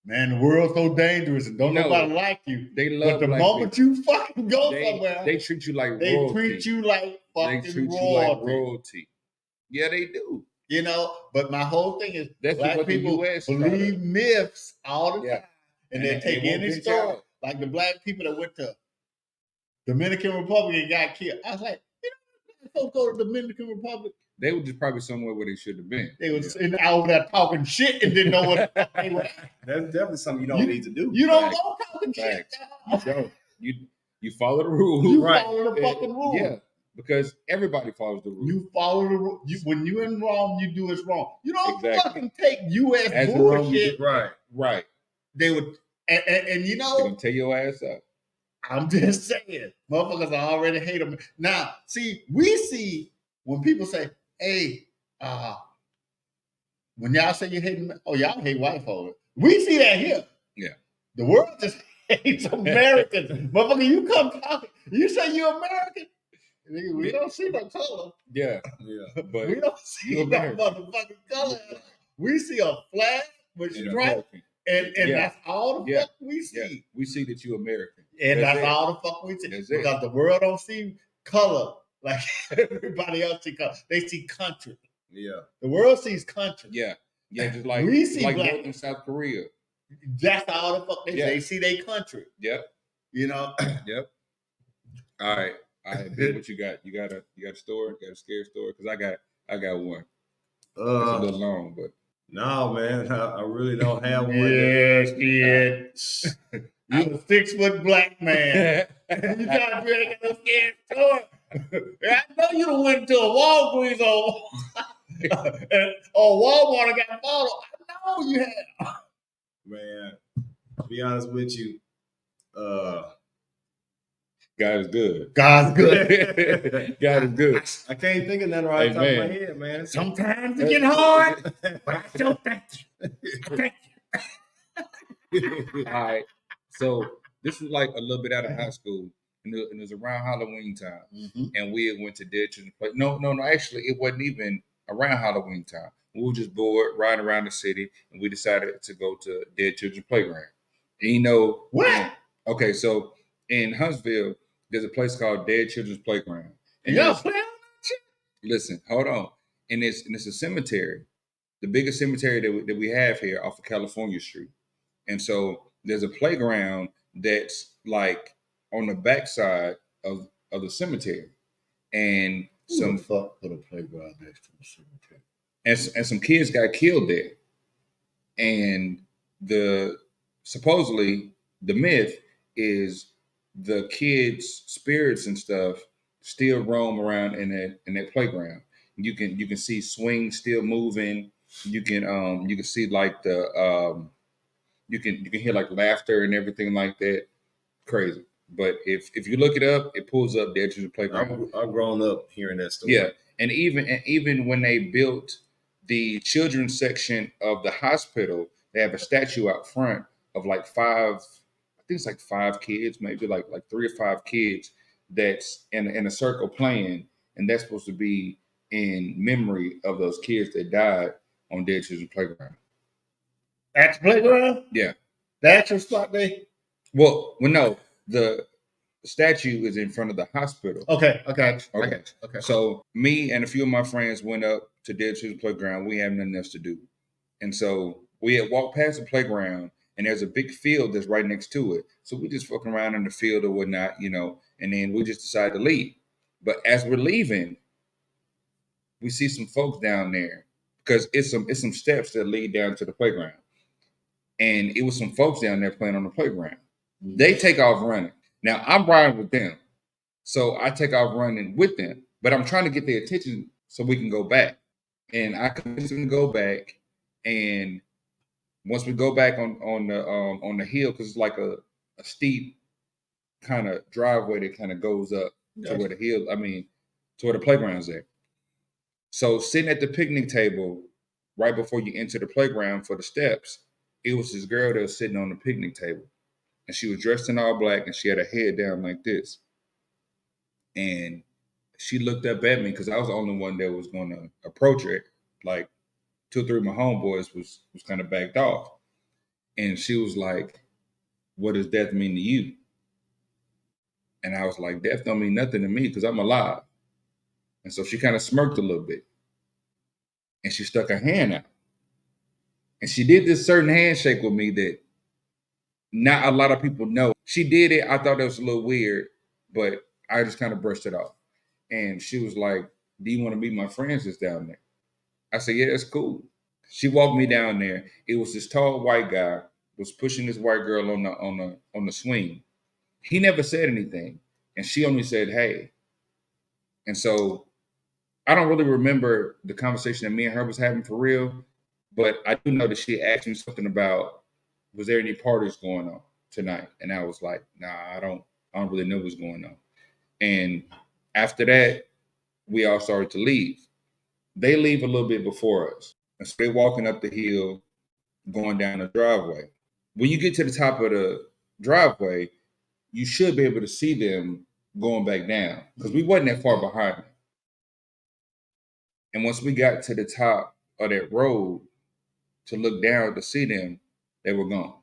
man, the world's so dangerous and don't nobody like you. They love but the moment you fucking go somewhere, they treat you like they royalty. treat you like fucking They treat royalty. you like royalty. Yeah, they do. You know, but my whole thing is That's black what the people US believe myths all the time. And they And take they won't any get story. y'all. Like the black people that went to Dominican Republic and got killed. I was like, you know, folks go to Dominican Republic. They were just probably somewhere where they should have been. They was over there talking shit and didn't know what the fuck they were at. That's definitely something you don't need to do. You don't go talking shit. You don't. You follow the rules. You follow the fucking rules. Yeah, because everybody follows the rules. You follow the rules. When you're in wrong, you do it wrong. You don't Exactly. fucking take U.S. As bullshit. Right. They would, and you know, They're gonna tear your ass up. I'm just saying, motherfuckers already hate them. Now, see, we see when people say, "Hey, when y'all say you hate them, oh, y'all hate white folks." We see that here. Yeah. The world just hates Americans. Motherfucker, you come talking, you say you're American. Nigga, we don't see no color. Yeah. But we don't see no motherfucking color. We see a flag with stripes, and that's all the fuck we see. Yeah. We see that you're American. And that's all the fuck we see. That's because the world don't see color like everybody else see color. They see country. Yeah. The world sees country. Yeah. Yeah, just like we see like black North and South Korea. That's all the fuck they see. They see their country. Yep. You know? Yep. All right. B, what you got? You got a story? You got a scary story? Because I got one. It's a little long, but no, man, I really don't have one. Yes, kid. You a 6 foot black man. You trying to make a scary story. I know you done went to a Walgreens or Walmart and got photo. I know you have. Man, to be honest with you, God is good. God's good. God is good. I can't think of nothing right off the top of my head, man. Sometimes it get hard, but I still thank you. Thank you. All right. So this was like a little bit out of high school, and it was around Halloween time, and we had went to Dead Children's Play. No. Actually, it wasn't even around Halloween time. We were just bored riding around the city, and we decided to go to Dead Children's Playground. And you know what? Okay, so in Huntsville, there's a place called Dead Children's Playground. And y'all play on that shit? Listen, hold on. And it's a cemetery, the biggest cemetery that we have here off of California Street. And so there's a playground that's like on the backside of the cemetery. And some fuck put a playground next to the cemetery. And some kids got killed there. And supposedly the myth is the kids' spirits and stuff still roam around in that playground. You can see swings still moving. You can see like the you can hear like laughter and everything like that. Crazy. But if you look it up, it pulls up Dead Children's Playground. I've grown up hearing that story. Yeah, and even when they built the children's section of the hospital, they have a statue out front of like five. I think it's like 5 kids, maybe like 3 or 5 kids that's in a circle playing, and that's supposed to be in memory of those kids that died on Dead Children's Playground. At the playground? Yeah. The actual spot they? Well, no, the statue is in front of the hospital. Okay. Okay. Okay. So me and a few of my friends went up to Dead Children's Playground. We had nothing else to do. And so we had walked past the playground, and there's a big field that's right next to it. So we just fucking around in the field or whatnot, and then we just decided to leave. But as we're leaving, we see some folks down there because it's some steps that lead down to the playground. And it was some folks down there playing on the playground. They take off running. Now I'm riding with them. So I take off running with them, but I'm trying to get their attention so we can go back. And I convince them to go back. And once we go back on the hill, because it's like a steep kind of driveway that kind of goes up to where to where the playground's at. So sitting at the picnic table right before you enter the playground for the steps, it was this girl that was sitting on the picnic table. And she was dressed in all black, and she had her head down like this. And she looked up at me because I was the only one that was going to approach her. Like 2 or 3 of my homeboys was kind of backed off. And she was like, "What does death mean to you?" And I was like, "Death don't mean nothing to me because I'm alive." And so she kind of smirked a little bit. And she stuck her hand out. And she did this certain handshake with me that not a lot of people know. She did it. I thought it was a little weird, but I just kind of brushed it off. And she was like, "Do you want to meet my friends that's down there?" I said, "Yeah, that's cool." She walked me down there. It was this tall white guy was pushing this white girl on the swing. He never said anything, and she only said, "Hey." And so I don't really remember the conversation that me and her was having for real, but I do know that she asked me something about, was there any parties going on tonight? And I was like, "Nah, I don't really know what's going on." And after that, we all started to leave. They leave a little bit before us. And so they're walking up the hill, going down the driveway. When you get to the top of the driveway, you should be able to see them going back down because we wasn't that far behind them. And once we got to the top of that road to look down to see them, they were gone.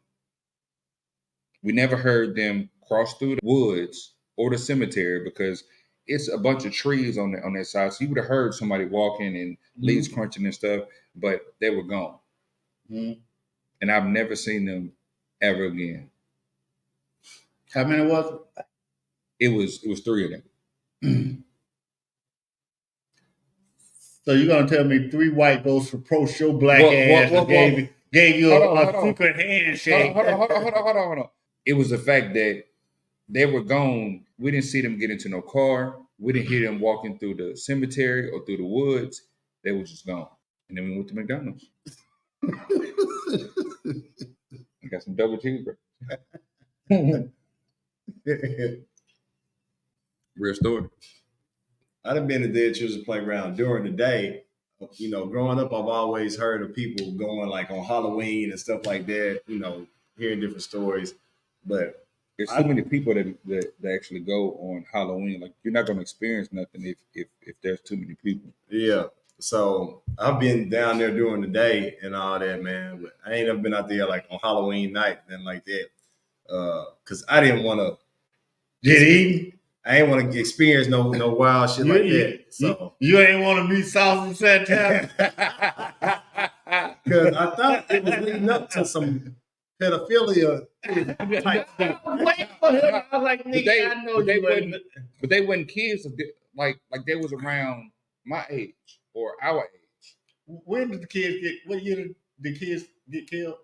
We never heard them cross through the woods or the cemetery because it's a bunch of trees on that side. So you would have heard somebody walking and leaves crunching and stuff, but they were gone. Mm-hmm. And I've never seen them ever again. How many was it? It was 3 of them. So you're gonna tell me 3 white ghosts approached your black ass and gave you a secret handshake? Hold on. It was the fact that they were gone. We didn't see them get into no car. We didn't hear them walking through the cemetery or through the woods. They were just gone. And then we went to McDonald's. I got some double cheeseburgers. Real story. I done been to Dead Children's Playground during the day. Growing up, I've always heard of people going like on Halloween and stuff like that, hearing different stories. But there's so many people that actually go on Halloween. Like, you're not going to experience nothing if there's too many people. Yeah. So I've been down there during the day and all that, man. But I ain't never been out there like on Halloween night and like that. Because I didn't want to get eaten. I ain't want to experience no wild shit like that. So you ain't want to meet Saucy Santana? Because I thought it was leading up to some pedophilia type stuff. Wait for him. I was like, nigga, I know you wasn't. But they wasn't kids like they was around my age or our age. When did the kids get? What year did the kids get killed?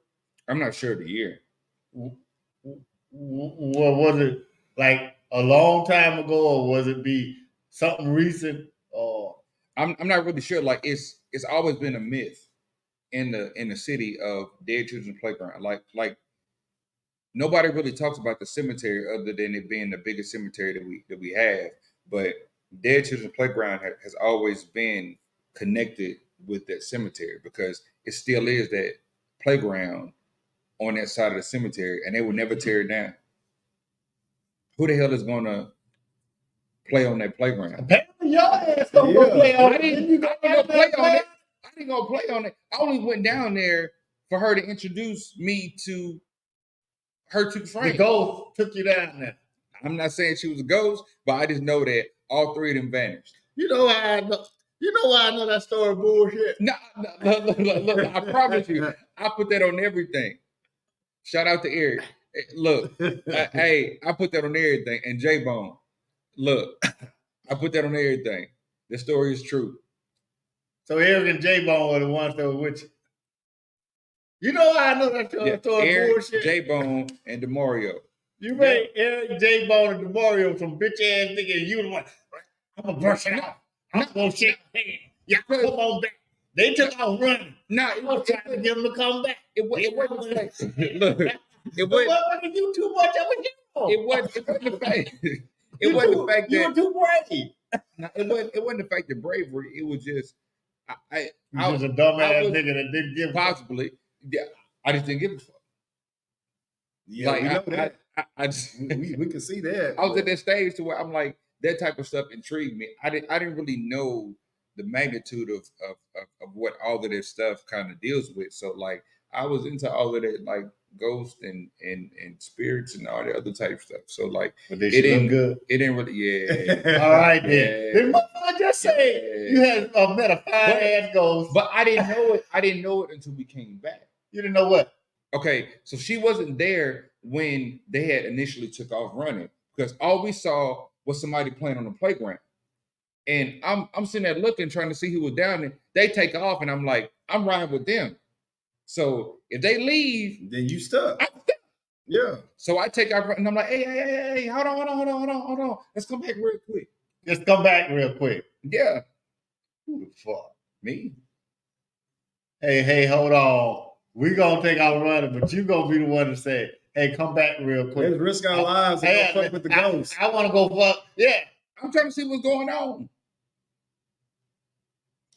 I'm not sure the year. Well, was it like a long time ago, or was it be something recent? Or I'm not really sure. Like it's always been a myth in the city of Dead Children's Playground. Like nobody really talks about the cemetery other than it being the biggest cemetery that we have. But Dead Children's Playground has always been connected with that cemetery because it still is that playground on that side of the cemetery, and they would never tear it down. Who the hell is gonna play on that playground? Apparently, your ass gonna go play on it. I didn't go play on it. I didn't go play on it. I only went down there for her to introduce me to her two friends. The ghost took you down there. I'm not saying she was a ghost, but I just know that all three of them vanished. You know how I know? You know why I know that story bullshit? No, look, I promise you, I put that on everything. Shout out to Eric. Look, hey, I put that on everything. And J-Bone, look, I put that on everything. The story is true. So Eric and J-Bone were the ones that were with you. You know how I know that story Eric, bullshit? J-Bone, and DeMario. You made Eric, J-Bone, and DeMario some bitch ass nigga, and you the one. I'm gonna brush it off. I'm gonna shake my hand. Y'all come on back. They took off running. No, I was trying to get them to come back. It wasn't look. It But wasn't. you too much of a hero. It wasn't the fact. It wasn't the fact that you were too brave. No, it wasn't the fact of bravery. It was just I was just a dumbass nigga that didn't give possibly. Yeah, I just didn't give a fuck. Yeah, like, we know that. I just we can see that. I was at that stage to where I'm like, that type of stuff intrigued me. I didn't really know the magnitude of what all of this stuff kind of deals with. So like I was into all of that like ghosts and spirits and all the other type of stuff. So like but they look good. It didn't really all right then. Then I just say you had met a fine ass ghost. But I didn't know it. I didn't know it until we came back. You didn't know what? Okay, so she wasn't there when they had initially took off running because all we saw was somebody playing on the playground. And I'm sitting there looking, trying to see who was down there. They take off, and I'm like, I'm riding with them. So if they leave, then you stuck. I'm stuck. Yeah. So I take off, and I'm like, hey, hold on. Let's come back real quick. Just come back real quick. Yeah. Who the fuck? Me. Hey, hold on. We gonna take off running, but you gonna be the one to say, hey, come back real quick. Let's risk our lives and go fuck with the ghost. I want to go fuck. Yeah. I'm trying to see what's going on.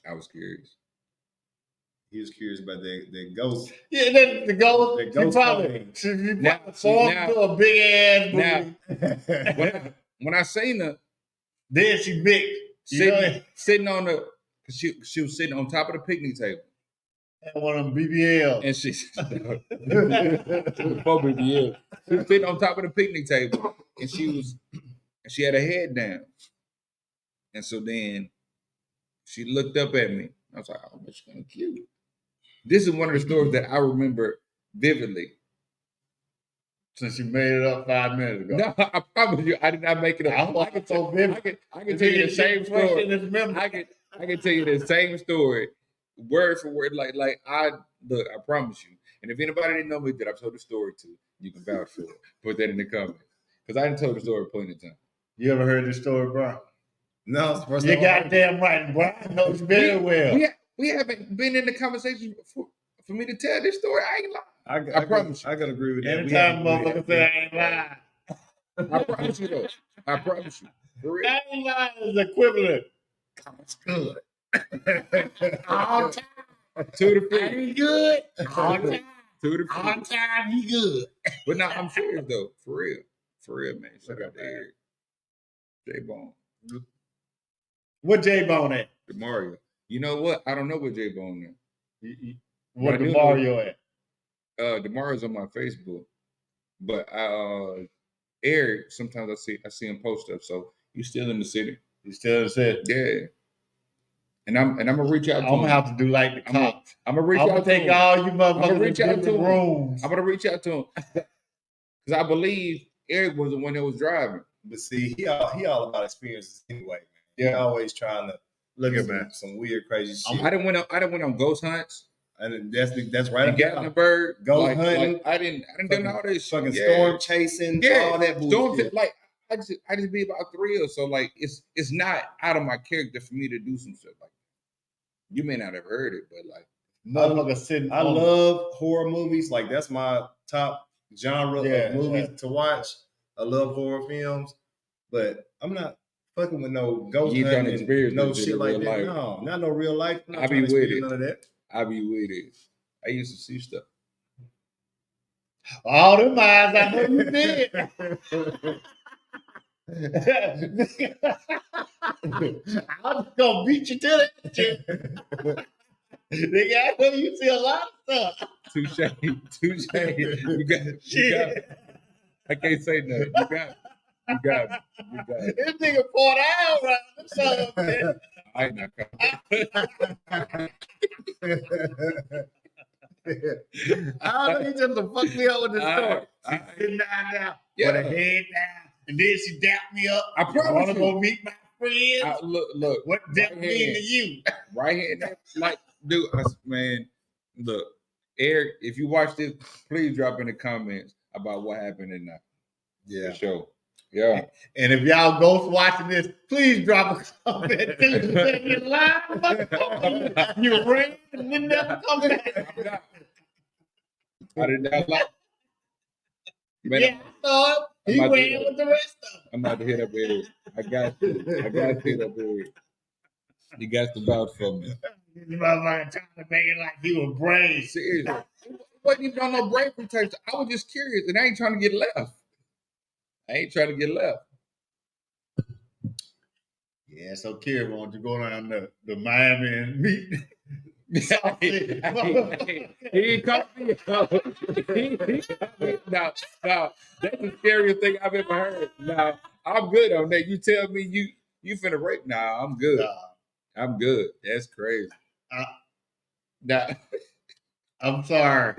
I was curious. He was curious about the ghost. Yeah, the ghost. The ghost she formed to a big ass booty. When I seen her, then she big sitting on the. She was sitting on top of the picnic table. And one of them BBL. And she was sitting on top of the picnic table, and she had her head down. And so then she looked up at me. I was like, oh, that's kind of cute. This is one of the stories that I remember vividly. Since you made it up 5 minutes ago. No, I promise you, I did not make it up. I can tell you the same story. I can tell you the same story, word for word. Like I promise you. And if anybody didn't know me that I've told the story to, you can vouch for it. Put that in the comments. Because I didn't tell the story plenty of times. You ever heard this story, bro? No, it's the first you time. goddamn right, Brian knows very well. We haven't been in the conversation for me to tell this story. I ain't lying. I promise you. I gotta agree with that. Anytime motherfucker say I ain't lying. I promise you though. I promise you. For real. I ain't lying is equivalent. It's good. All time. To the fruit. Ain't good. All time. To the fruit. All time he good. But no, I'm serious though. For real. For real, man. Shout out to Eric. J-Bone. What J-Bone at? DeMario. You know what? I don't know what J-Bone is. What DeMario at? DeMario's on my Facebook. But Eric, sometimes I see him post stuff. So he's still in the city. He's still in the city? Yeah. And I'm gonna reach out to him. I'm gonna have to do like the cops. I'm gonna reach out to him. I'm gonna take all you motherfuckers in different rooms. I'm gonna reach out to him. Because I believe Eric was the one that was driving. But see, he all about experiences anyway, man. Yeah, always trying to look at man some weird, crazy shit. I didn't went on ghost hunts. And that's right. Gatlinburg, ghost hunting. I didn't do all this fucking storm chasing, all that bullshit. I just be about thrill. So like it's not out of my character for me to do some shit like that. You may not have heard it, but like motherfucker sitting. I love horror movies. Like that's my top genre of movies to watch. I love horror films, but I'm not fucking with no ghost You trying to hunting, experience no this shit shit in like real that. life. No, not no real life. I'm not I trying be to with experience it. none of that. I be with it. I used to see stuff. All them eyes, I know you did. I'm just gonna beat you to that shit. Nigga, I know you see a lot of stuff. Touche. You got. I can't say nothing. You got. This nigga poured out right this son, man. I ain't not I know you just to fuck me up with the story. She's sitting down there with her head down, and then she dapped me up. I promise want to you. go meet my friends. Look. What that mean to you? Right here, like, dude, man. Look, Eric, if you watch this, please drop in the comments about what happened in that. Yeah, for sure. Yeah. And if y'all ghosts watching this, please drop a comment too. Say you lying, motherfucker. You ran and then never come back. I did not like. Man, yeah, I saw it. He ran with the rest of them. I'm about to hit up Eric. I got to hit up Eric. You got to vouch for me. This motherfucker trying to make it like he was brave. Seriously. Wasn't even on no brave protection. I was just curious, and I ain't trying to get left. Yeah, so Kira, why don't you go down to Miami and meet Saucy? He caught me. No, that's the scariest thing I've ever heard. No, I'm good on that. You tell me you finna rape. Nah, I'm good. I'm good. That's crazy. Nah, I'm sorry.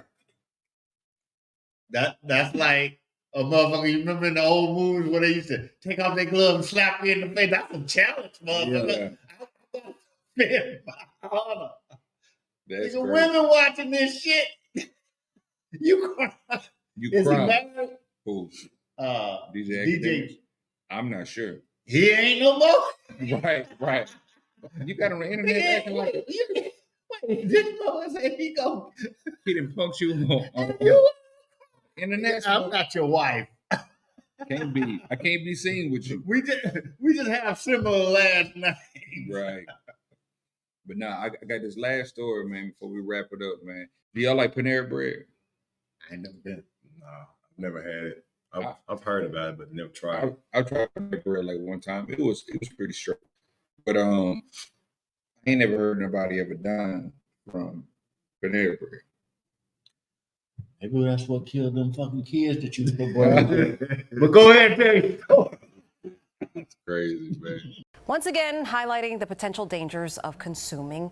That's like a motherfucker. You remember in the old movies where they used to take off their glove and slap me in the face? That's a challenge, motherfucker. Yeah. Man, my honor. That's crazy. Women watching this shit. You cry. Is cry. he married? Who? DJ. I'm not sure. He ain't no more. Right. You got on the internet acting like Wait, this mother said he go. He didn't punch you on internet. I'm not your wife. Can't be. I can't be seen with you. We just have similar last names. Right. But nah, I got this last story, man, before we wrap it up, man. Do y'all like Panera bread? I ain't never been. No, I've never had it. I've heard about it, but never tried it. I tried Panera bread like one time. It was pretty straight. But I ain't never heard nobody ever dying from Panera bread. Maybe that's what killed them fucking kids that you little boy. But go ahead, Dave. It's crazy, man. Once again, highlighting the potential dangers of consuming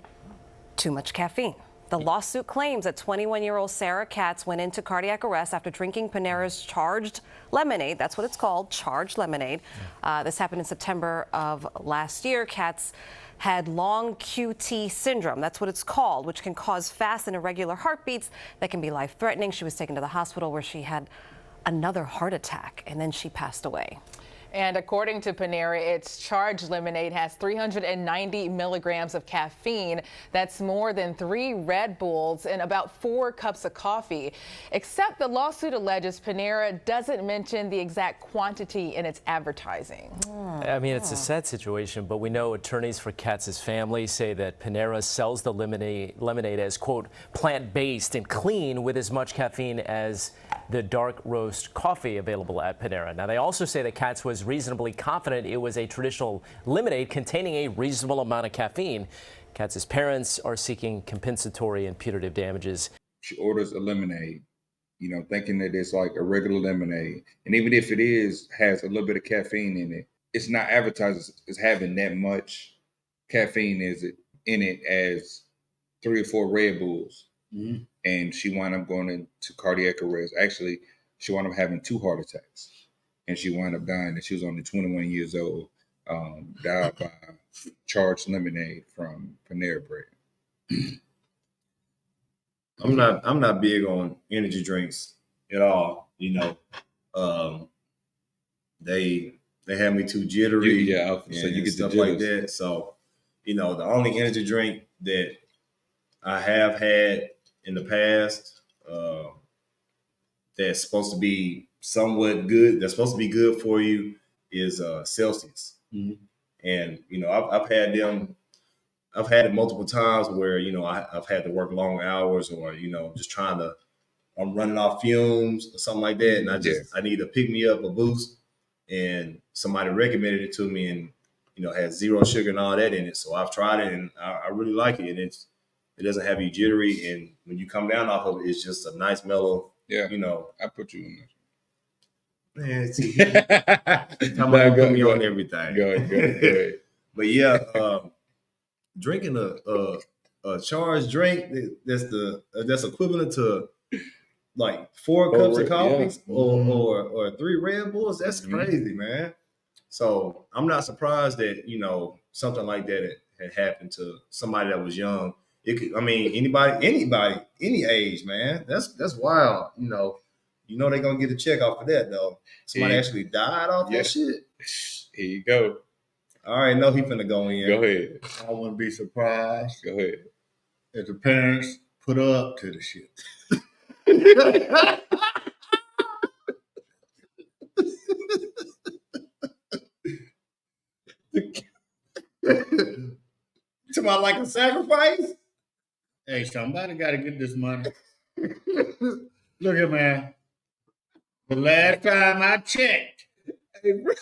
too much caffeine. The lawsuit claims that 21-year-old Sarah Katz went into cardiac arrest after drinking Panera's charged lemonade. That's what it's called, charged lemonade. This happened in September of last year. Katz had long QT syndrome. That's what it's called, which can cause fast and irregular heartbeats that can be life-threatening. She was taken to the hospital where she had another heart attack, and then she passed away. And according to Panera, its charged lemonade has 390 milligrams of caffeine. That's more than 3 Red Bulls and about 4 cups of coffee. Except the lawsuit alleges Panera doesn't mention the exact quantity in its advertising. I mean, it's a sad situation, but we know attorneys for Katz's family say that Panera sells the lemonade as, quote, plant-based and clean with as much caffeine as the dark roast coffee available at Panera. Now, they also say that Katz was reasonably confident it was a traditional lemonade containing a reasonable amount of caffeine. Katz's parents are seeking compensatory and punitive damages. She orders a lemonade, thinking that it's like a regular lemonade. And even if it has a little bit of caffeine in it, it's not advertised as having that much caffeine in it as 3 or 4 Red Bulls. Mm-hmm. And she wound up going into cardiac arrest. Actually, she wound up having 2 heart attacks. And she wound up dying. And she was only 21 years old. Died by charged lemonade from Panera bread. I'm not big on energy drinks at all. They have me too jittery. So you get stuff the like that. So, the only energy drink that I have had in the past, that's supposed to be somewhat good, that's supposed to be good for you, is Celsius. Mhm. And I've had them. I've had it multiple times where I've had to work long hours, or just I'm running off fumes or something like that, and I need to pick me up a boost, and somebody recommended it to me, and has zero sugar and all that in it. So I've tried it, and I really like it, and it doesn't have you jittery, and when you come down off of it, it's just a nice mellow. Yeah, I put you in there. Man, see, put me on everything. Go ahead. But yeah, drinking a charged drink that's equivalent to like 4 cups of coffee or 3 Red Bulls. That's crazy, man. So I'm not surprised that something like that had happened to somebody that was young. It could, I mean, anybody, any age, man. That's wild. They're gonna get a check off of that though. Somebody actually died off that shit. Here you go. All right, no, he finna go in. Go ahead. I wouldn't be surprised. Go ahead. If the parents put up to the shit. Somebody like a sacrifice? Hey, somebody got to get this money. Look here, man. The last time I checked. Hey, bro,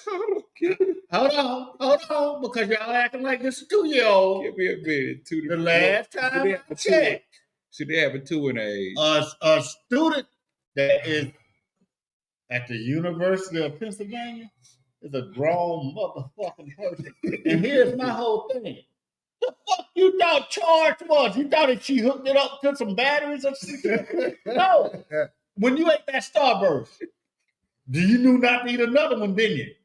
hold on, because y'all acting like this is a 2-year-old. Give me a minute. The last time I checked. Should they have a 2 in age? A student that is at the University of Pennsylvania is a grown motherfucking person. And here's my whole thing. The fuck you thought charge was? You thought that she hooked it up to some batteries or something? No. When you ate that Starburst, you knew not to eat another one, didn't you?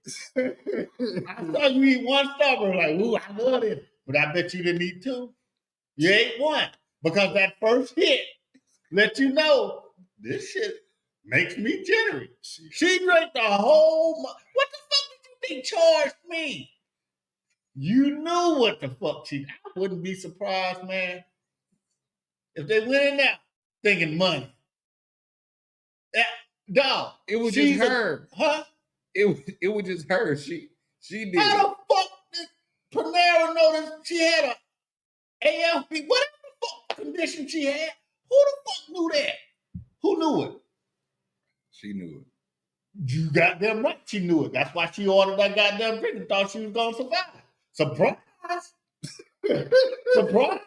I saw you eat one Starburst, like, ooh, I love it. But I bet you didn't eat 2. You ate 1. Because that first hit let you know this shit makes me jittery. She drank the whole. What the fuck did you think charged me? You knew what the fuck she. I wouldn't be surprised, man, if they went in there thinking money. Dog, it was just her. Huh? It was just her. She did. How the fuck did Panera know that she had a AFP? Whatever the fuck condition she had. Who the fuck knew that? Who knew it? She knew it. You goddamn right she knew it. That's why she ordered that goddamn drink and thought she was going to survive. Surprise. Surprise.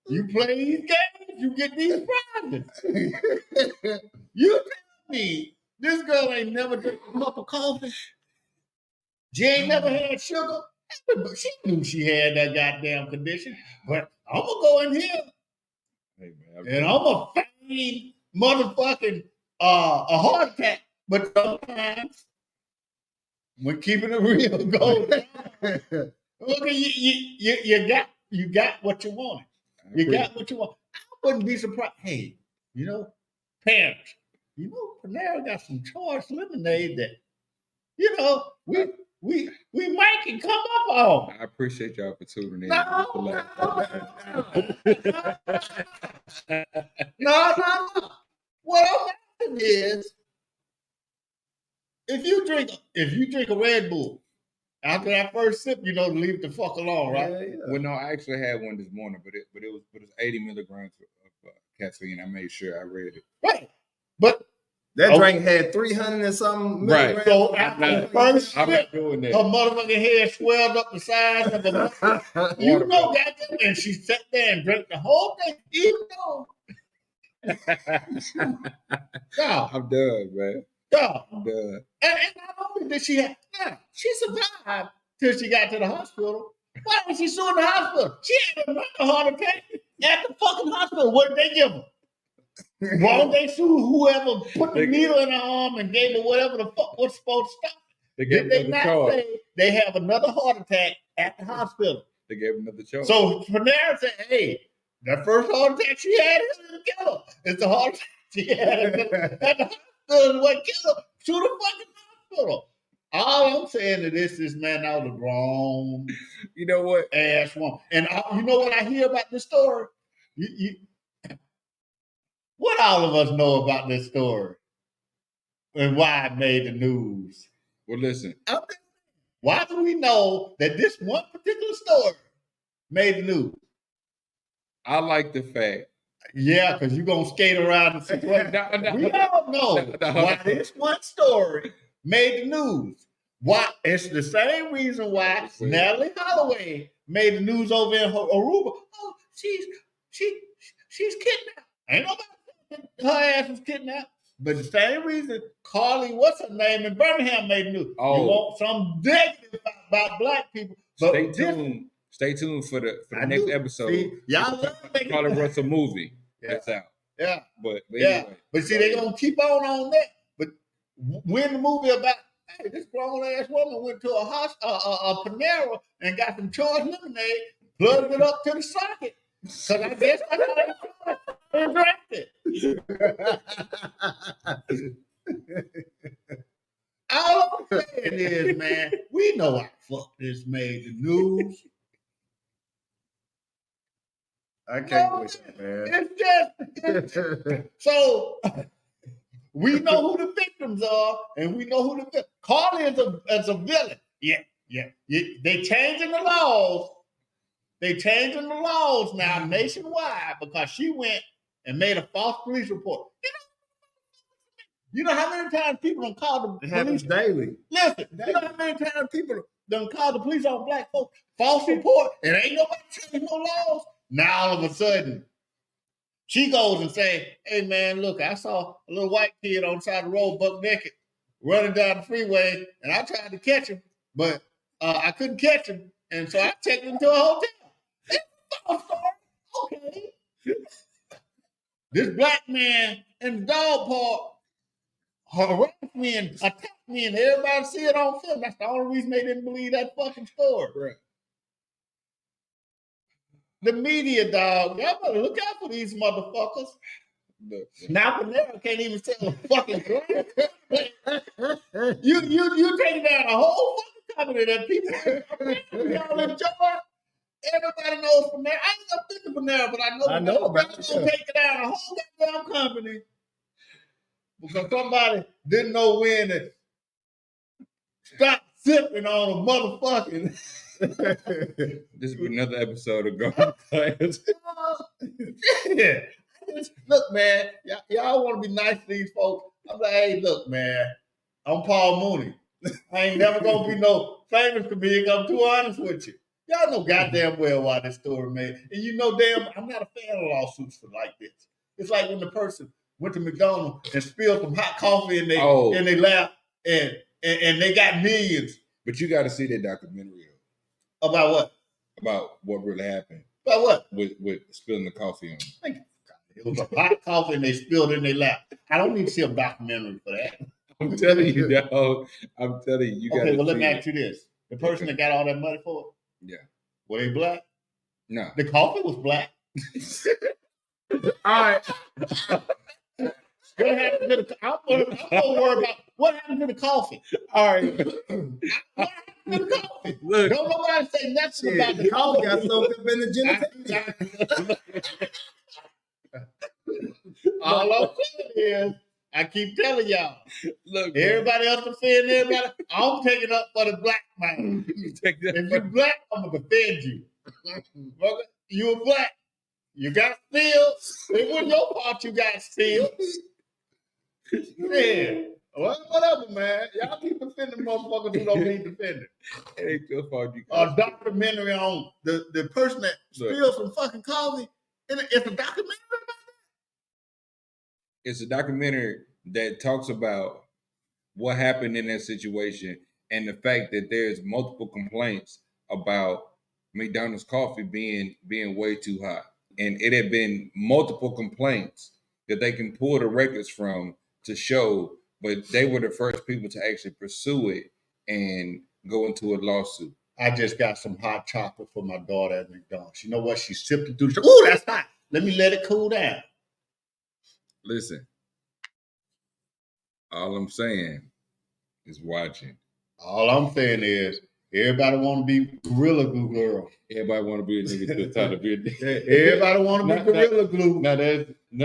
You play these games, you get these prizes. You tell me this girl ain't never drank a cup of coffee. She ain't never had sugar. She knew she had that goddamn condition. But I'm going to go in here. Hey, man, and I'm a feign motherfucking a heart attack. But sometimes when keeping it real goes down, look, you got what you wanted. You got what you want. I wouldn't be surprised. Hey, parents, Panera got some charged lemonade that, we might can come up on. I appreciate y'all for tuning in. No. What I'm asking is, if you drink a Red Bull, after that first sip, leave the fuck alone, right? Yeah. Well, no, I actually had one this morning, but it was 80 milligrams of caffeine. I made sure I read it. Right, but that drink had 300 and something. Right. So after the first sip, her doing that. motherfucking head swelled up the size of a goddamn, and she sat there and drank the whole thing, even though. No, I'm done, man. No. I'm done. And not only did she survived till she got to the hospital. Why was she suing the hospital? She had another heart attack at the fucking hospital. What did they give her? Why don't they sue whoever put the needle in her arm and gave her whatever the fuck was supposed to stop? Did they not say they have another heart attack at the hospital? They gave another charge. So Panera said, hey, that first heart attack she had is kill her. It's the heart attack she had at the hospital. What killed her? To the fucking hospital. All I'm saying to this is, man, that was a grown, ass woman. And you know what I hear about this story? What all of us know about this story and why it made the news? Well, listen. Why do we know that this one particular story made the news? I like the fact. Yeah, because you're going to skate around the situation. We all know why this one story made the news. Why? It's the same reason why Natalie Holloway made the news over in Aruba. Oh, she's kidnapped. Ain't nobody saying her ass was kidnapped. But the same reason Carly, what's her name, in Birmingham made the news. Oh. You want some negative about black people. But Stay tuned. Stay tuned for the next episode. See, y'all love making Carly Russell movie. That's out. Yeah. But Yeah. anyway. But see, they're going to keep on that. But when the movie about, hey, this grown-ass woman went to a Panera and got some choice lemonade, plugged it up to the socket. Because I guess that's how they all I'm saying is, man, we know how fuck this made the news. I can't wait, man. It's just so we know who the victims are, and we know who the Carly is a villain. Yeah. They changing the laws. They changing the laws now nationwide because she went and made a false police report. You know how many times people don't call the police? It happens daily. Listen, you know how many times people don't call the police on black folks? False report, and ain't nobody changing no laws. Now all of a sudden, she goes and say, "Hey man, look, I saw a little white kid on the side of the road, buck naked, running down the freeway, and I tried to catch him, but I couldn't catch him, and so I checked him to a hotel." It's a false story. Okay. This black man in the dog park harassed me and attacked me, and everybody see it on film. That's the only reason they didn't believe that fucking story. Right. The media, dog, y'all better look out for these motherfuckers. Now Panera can't even sell a fucking glass. You taking down a whole fucking company that people y'all enjoy. Everybody knows Panera. I ain't up to Panera, but I know about it. Gonna take down a whole goddamn company because somebody didn't know when to stop sipping on a motherfucking. This is another episode of Garandaglass. Yeah. Look, man, y'all want to be nice to these folks. I'm like, hey, look, man, I'm Paul Mooney. I ain't never gonna be no famous comedian. I'm too honest with you. Y'all know goddamn well why this story made. And you know damn, I'm not a fan of lawsuits for like this. It's like when the person went to McDonald's and spilled some hot coffee in their lap and they got millions. But you got to see that documentary. About what? About what really happened. About what? With spilling the coffee on them. It was a hot coffee and they spilled it in their lap. I don't need to see a documentary for that. I'm telling you, dog. I'm telling you, you got to Okay, well, let me ask you this. The person that got all that money for it? Yeah. Were they black? No. The coffee was black. All right. What happened to the I'm gonna worry about what happened to the coffee. All right. What happened to the coffee? Look, don't nobody say nothing about the coffee. coffee. Got soaked up in the genitalia. All I'm saying is, I keep telling y'all. Look, everybody else defend everybody. I'm taking up for the black man. If you're black, I'm gonna defend you. You're black. You got steal. It wasn't your fault you got steal. Yeah. Well, whatever, man. Y'all keep defending motherfuckers who don't need defending. It ain't your fault you A documentary on the person that spilled some fucking coffee. It's a documentary about that? It's a documentary that talks about what happened in that situation and the fact that there's multiple complaints about McDonald's coffee being way too hot. And it had been multiple complaints that they can pull the records from to show, but they were the first people to actually pursue it and go into a lawsuit. I just got some hot chocolate for my daughter at McDonald's. You know what? She sipped it through. Ooh, that's hot. Let me let it cool down. Listen, all I'm saying is watching. All I'm saying is everybody want to be Gorilla Glue girl. Everybody want to be a nigga to the top of it. Everybody want to be Gorilla Glue. Now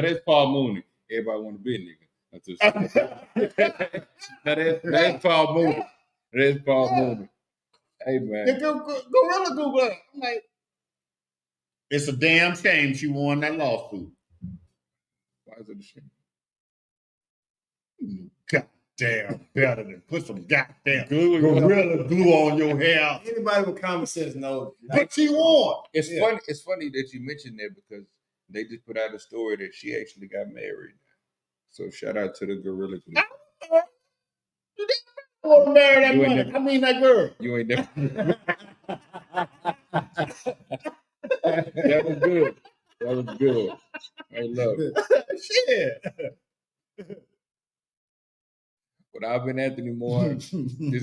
that's Paul Mooney. everybody want to be a nigga. That's Paul Mooney. That's Paul Mooney. Hey man, The gorilla Google. I'm like, it's a damn shame she won that lawsuit. Why is it a shame? Goddamn, better than put some goddamn gorilla glue on your hair. Anybody with common sense knows. But she won. It's funny. It's funny that you mentioned that because they just put out a story that she actually got married. So shout out to the gorilla glue. You didn't want to marry that You ain't woman. never- I mean that girl. You ain't never. That was good. That was good. I love it. Shit. But I've been Anthony Moore. This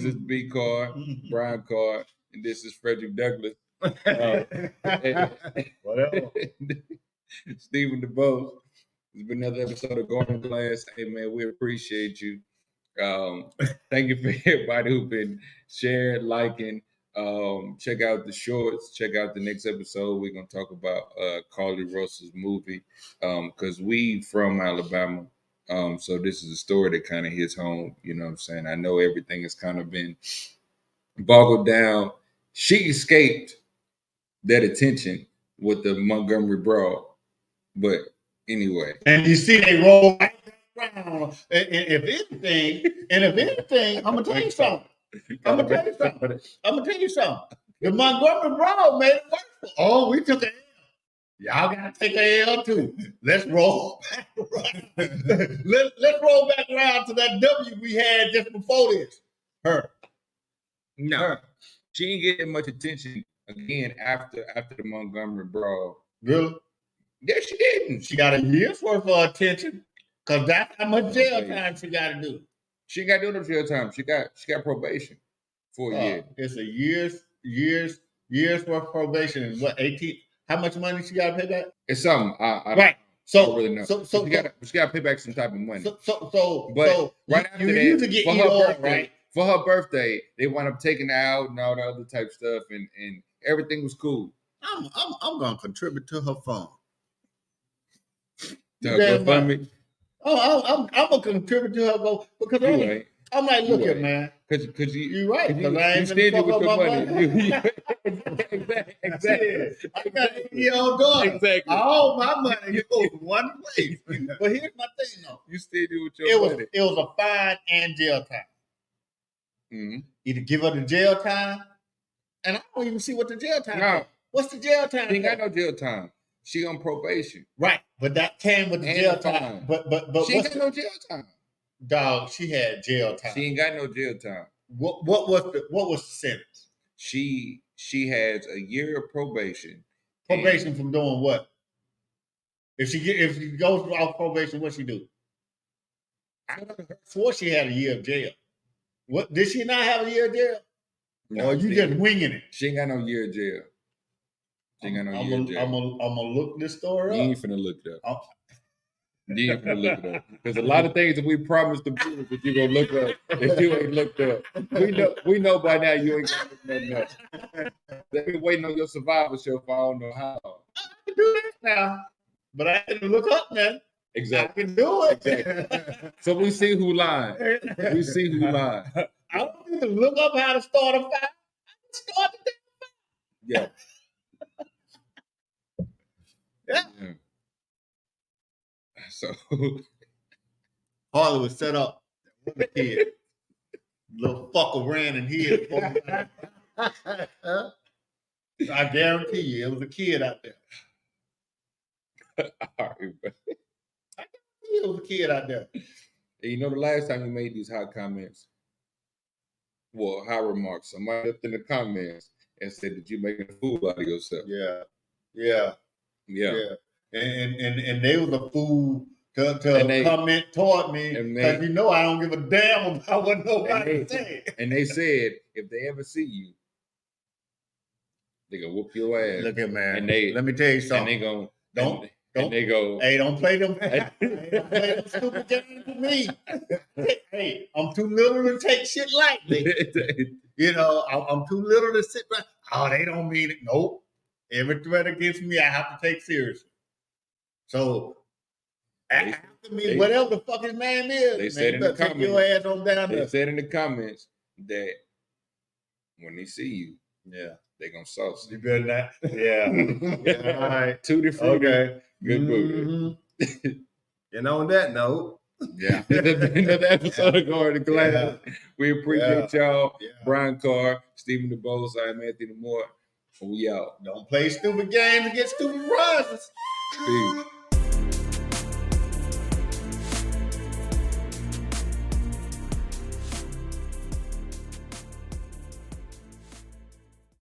is B Card, Brian Card, and this is Frederick Douglass. Whatever. Stephen DeBose. It's been another episode of Garden Glass. Hey man, we appreciate you. Thank you for everybody who's been sharing, liking. Check out the shorts. Check out the next episode. We're gonna talk about Carly Russell's movie because we from Alabama. So this is a story that kind of hits home. You know what I'm saying? I know everything has kind of been boggled down. She escaped that attention with the Montgomery Brawl, but anyway. And you see they roll back around. And if anything, I'm gonna tell you something. I'm gonna tell you something. The Montgomery Brawl made it worse. Oh, we took a L. Y'all gotta take a L too. Let's roll back around. Let's roll back around to that W we had just before this. Her. No, Her. she didn't get that much attention again after the Montgomery Brawl. Really? Yeah, she didn't. She got a year's worth of attention because that's how much jail time she got to do. She got to do no jail time. She got probation for a year. It's a year's worth of probation. And what, 18? How much money she got to pay back? It's something. I Right. So, I don't really know. So she got to pay back some type of money. So right after you that, usually get for her birthday, right? For her birthday, they wound up taking her out and all the other type stuff, and everything was cool. I'm gonna contribute to her fund. GoFundMe. I'm gonna contribute to her fund because I'm like, look at man. Because you're right. Because I ain't stingy with your money. Exactly. I got a year-old daughter. Exactly. All my money goes to one place. But here's my thing, though. You stingy with your money. It was a fine and jail time. Mm-hmm. Either give her the jail time, and I don't even see what the jail time is. What's the jail time? She ain't got no jail time. She on probation. Right, but that came with the jail time. But she ain't got no jail time. Dog, she had jail time. She ain't got no jail time. What was the sentence? She has a year of probation. Probation from doing what? If she goes off probation, what she do? I swore she had a year of jail. What did she not have a year of jail? No, or you just winging it? She ain't got no year of jail. She ain't got no year of jail. I'm gonna look this story up. You ain't finna look it up. You ain't finna look it up. Because a lot of things that we promised the people that you gonna look up that you ain't looked up. We know by now you ain't gonna look nothing up. They've been waiting on your survival show for I don't know how. I can do this now, but I had to look up, man. Exactly. I can do it. Exactly. So we see who lying. We see who lying. I don't need to look up how to start a fire. I can start the damn fire. Yeah. So Harley was set up with a kid. Little fucker ran in here. I guarantee you, it was a kid out there. All right, but I guarantee you, it was a kid out there. You know, the last time you made these hot comments, well, hot remarks, somebody left in the comments and said that you making a fool out of yourself. Yeah. And they was a fool to comment toward me because you know I don't give a damn about what nobody say. And they said if they ever see you, they gonna whoop your ass. Look at man. And they let me tell you something. And they gonna don't. And they go. Hey, don't play them. Don't play them stupid games with me. Hey, I'm too little to take shit lightly. You know, I'm too little to sit back. Oh, they don't mean it. Nope. Every threat against me, I have to take seriously. So After me, whatever the fuck his name is, They said in the comments. Your ass on down They there. said in the comments that when they see you, they gonna sauce you. Better not. Yeah. Yeah. All right. Tutti frutti. Okay. Good booty. And on that note, yeah, another episode of Garden Glass. Yeah. We appreciate y'all. Yeah. Brian Carr, Stephen DeBose, I'm Anthony Moore. We out. Don't play stupid games and get stupid prizes. Peace.